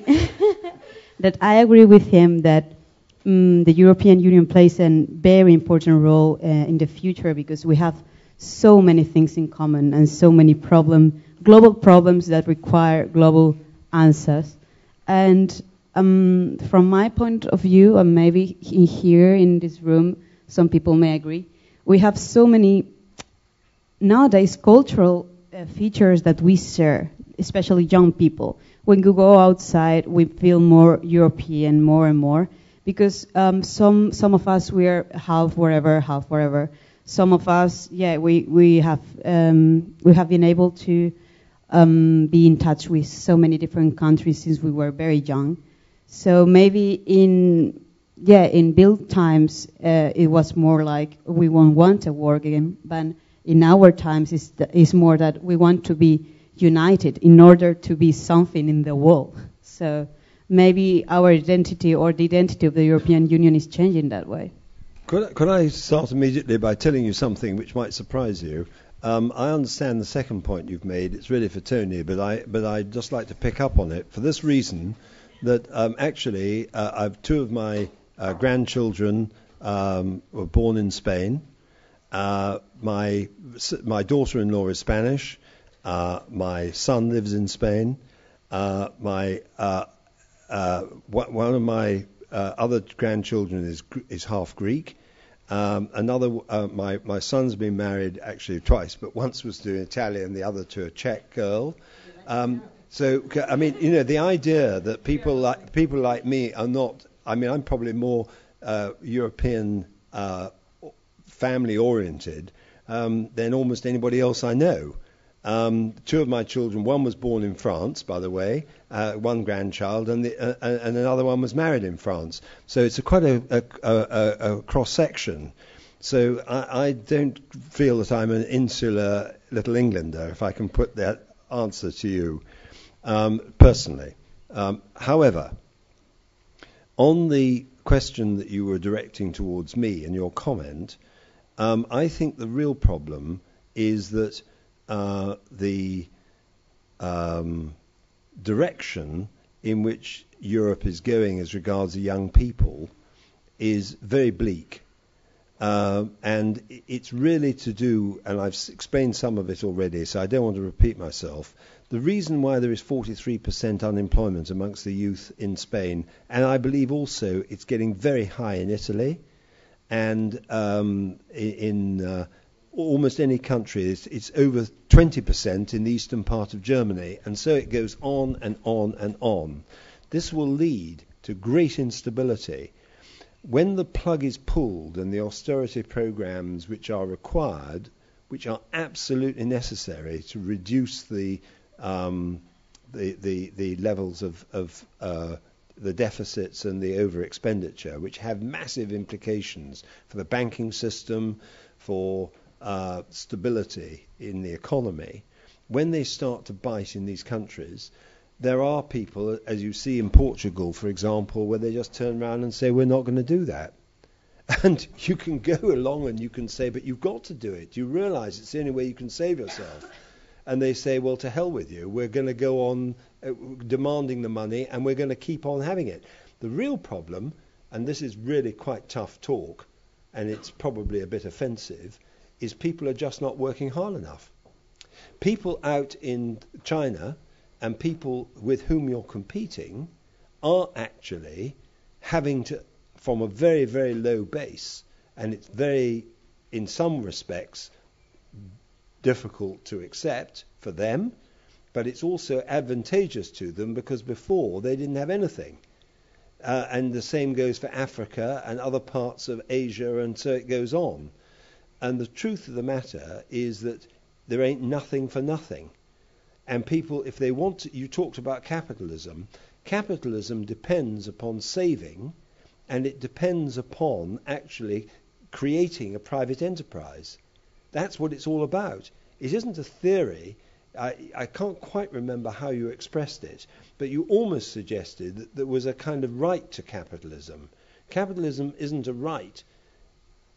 with him that the European Union plays a very important role in the future because we have so many things in common and so many global problems that require global answers. And from my point of view, and maybe here in this room, some people may agree, we have so many nowadays cultural features that we share, especially young people. When we go outside, we feel more European, more and more. Because some of us, we are half wherever. Some of us, we have been able to be in touch with so many different countries since we were very young. So maybe in build times it was more like we won't want a war game, but in our times it's more that we want to be united in order to be something in the world. So maybe our identity or the identity of the European Union is changing that way. Could I start immediately by telling you something which might surprise you? I understand the second point you've made. It's really for Tony, but I'd just like to pick up on it for this reason, that actually I've two of my grandchildren were born in Spain. My daughter-in-law is Spanish. My son lives in Spain. One of my other grandchildren is half Greek. My son's been married actually twice, but once was to an Italian, the other to a Czech girl. So I mean, the idea that people like me are not. I mean, I'm probably more European family oriented than almost anybody else I know. Two of my children, one was born in France, by the way, one grandchild, and another one was married in France. So it's quite a cross-section. So I don't feel that I'm an insular little Englander, if I can put that answer to you personally. However, on the question that you were directing towards me in your comment, I think the real problem is that the direction in which Europe is going as regards the young people is very bleak. And it's really to do, and I've explained some of it already, so I don't want to repeat myself. The reason why there is 43% unemployment amongst the youth in Spain, and I believe also it's getting very high in Italy, and in almost any country, it's over 20% in the eastern part of Germany, and so it goes on and on and on. This will lead to great instability. When the plug is pulled and the austerity programs which are required, which are absolutely necessary to reduce the levels of the deficits and the over-expenditure, which have massive implications for the banking system, for stability in the economy, when they start to bite in these countries, there are people, as you see in Portugal, for example, where they just turn around and say, we're not going to do that. And you can go along and you can say, but you've got to do it. You realize it's the only way you can save yourself. And they say, well, to hell with you. We're going to go on demanding the money and we're going to keep on having it. The real problem, and this is really quite tough talk, and it's probably a bit offensive, is people are just not working hard enough. People out in China and people with whom you're competing are actually having to, from a very, very low base, and it's very, in some respects, difficult to accept for them, but it's also advantageous to them because before they didn't have anything. And the same goes for Africa and other parts of Asia, and so it goes on. And the truth of the matter is that there ain't nothing for nothing. And people, if they want to, you talked about capitalism. Capitalism depends upon saving, and it depends upon actually creating a private enterprise. That's what it's all about. It isn't a theory. I can't quite remember how you expressed it, but you almost suggested that there was a kind of right to capitalism. Capitalism isn't a right.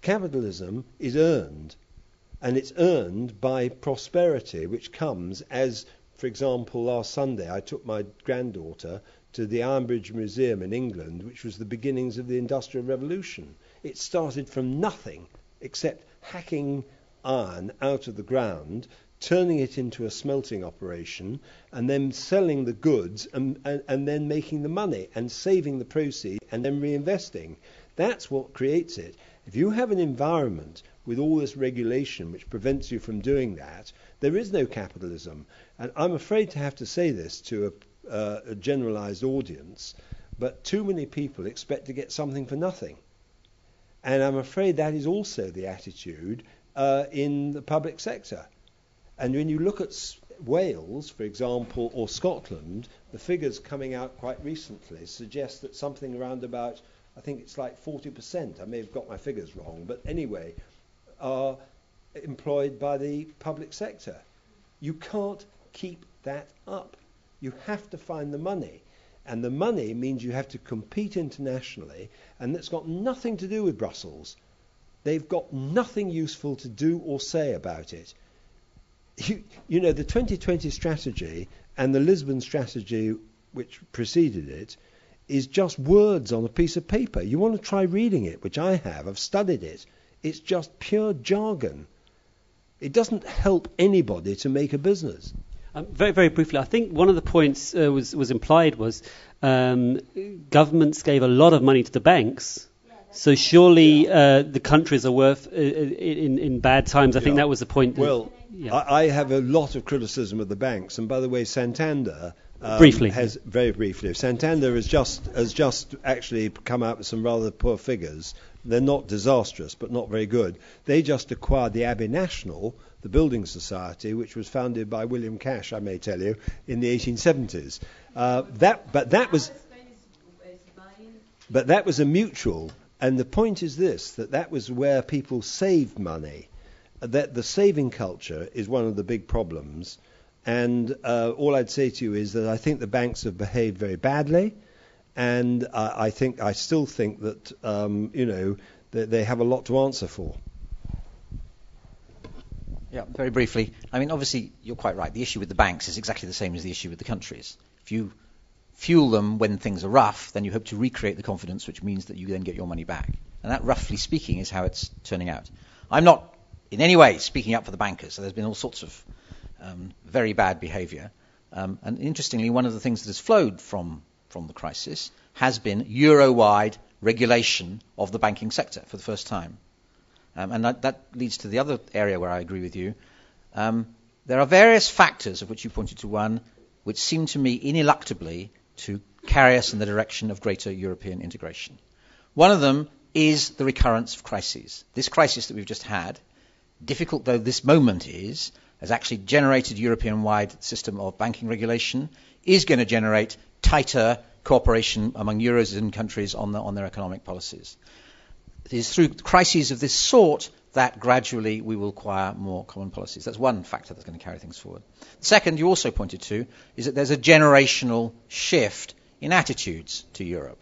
Capitalism is earned, and it's earned by prosperity, which comes as, for example, last Sunday I took my granddaughter to the Iron Bridge Museum in England, which was the beginnings of the Industrial Revolution. It started from nothing except hacking iron out of the ground, turning it into a smelting operation, and then selling the goods and then making the money and saving the proceeds and then reinvesting. That's what creates it. If you have an environment with all this regulation which prevents you from doing that, there is no capitalism. And I'm afraid to have to say this to a generalized audience, but too many people expect to get something for nothing. And I'm afraid that is also the attitude in the public sector. And when you look at Wales, for example, or Scotland, the figures coming out quite recently suggest that something around about, I think it's like 40%, I may have got my figures wrong, but anyway, are employed by the public sector. You can't keep that up. You have to find the money. And the money means you have to compete internationally, and that's got nothing to do with Brussels. They've got nothing useful to do or say about it. You know, the 2020 strategy and the Lisbon strategy which preceded it is just words on a piece of paper. You want to try reading it, which I have. I've studied it. It's just pure jargon. It doesn't help anybody to make a business. Very, very briefly, I think one of the points was implied was governments gave a lot of money to the banks. So surely the countries are worth in bad times. I think that was the point. Well, I have a lot of criticism of the banks. And by the way, Santander briefly. Very briefly. Santander has just actually come out with some rather poor figures. They're not disastrous, but not very good. They just acquired the Abbey National, the building society, which was founded by William Cash, I may tell you, in the 1870s. But that was a mutual. And the point is this, that was where people saved money. That the saving culture is one of the big problems. And all I'd say to you is that I think the banks have behaved very badly. And I still think that, that they have a lot to answer for. Yeah, very briefly. I mean, obviously, you're quite right. The issue with the banks is exactly the same as the issue with the countries. If you fuel them when things are rough, then you hope to recreate the confidence, which means that you then get your money back. And that, roughly speaking, is how it's turning out. I'm not in any way speaking up for the bankers. So there's been all sorts of very bad behavior. And interestingly, one of the things that has flowed from the crisis has been Euro-wide regulation of the banking sector for the first time. And that leads to the other area where I agree with you. There are various factors, of which you pointed to one, which seem to me ineluctably to carry us in the direction of greater European integration. One of them is the recurrence of crises. This crisis that we've just had, difficult though this moment is, has actually generated a European-wide system of banking regulation, is going to generate tighter cooperation among Eurozone countries on their economic policies. It is through crises of this sort that gradually we will acquire more common policies. That's one factor that's going to carry things forward. The second, you also pointed to, is that there's a generational shift in attitudes to Europe.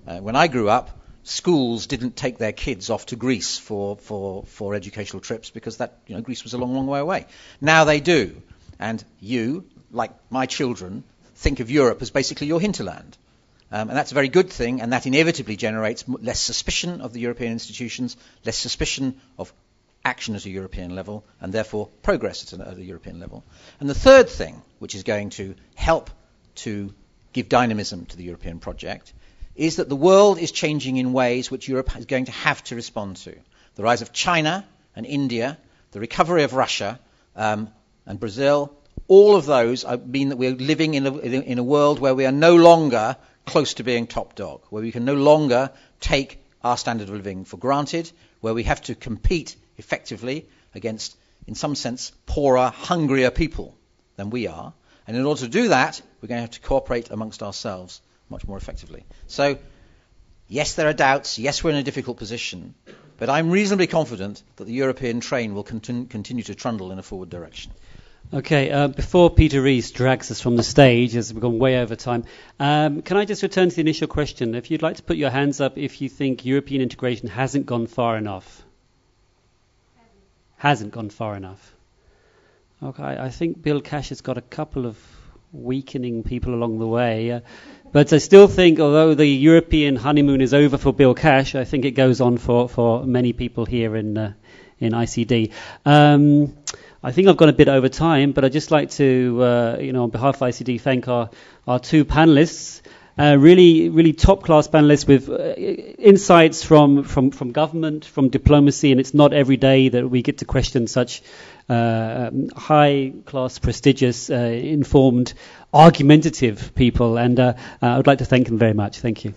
When I grew up, schools didn't take their kids off to Greece for educational trips because Greece was a long, long way away. Now they do. And you, like my children, think of Europe as basically your hinterland. And that's a very good thing, and that inevitably generates less suspicion of the European institutions, less suspicion of action at a European level, and therefore progress at a European level. And the third thing, which is going to help to give dynamism to the European project, is that the world is changing in ways which Europe is going to have to respond to. The rise of China and India, the recovery of Russia and Brazil, all of those mean that we're living in a world where we are no longer close to being top dog, where we can no longer take our standard of living for granted, where we have to compete effectively against, in some sense, poorer, hungrier people than we are. And in order to do that, we're going to have to cooperate amongst ourselves much more effectively. So, yes, there are doubts. Yes, we're in a difficult position. But I'm reasonably confident that the European train will continue to trundle in a forward direction. Okay, before Peter Rees drags us from the stage, as we've gone way over time, can I just return to the initial question? If you'd like to put your hands up if you think European integration hasn't gone far enough. Hasn't gone far enough. Okay, I think Bill Cash has got a couple of weakening people along the way. But I still think, although the European honeymoon is over for Bill Cash, I think it goes on for many people here in ICD. I think I've gone a bit over time, but I'd just like to, on behalf of ICD, thank our two panelists, really top-class panelists with insights from government, from diplomacy, and it's not every day that we get to question such high-class, prestigious, informed, argumentative people, and I would like to thank them very much. Thank you.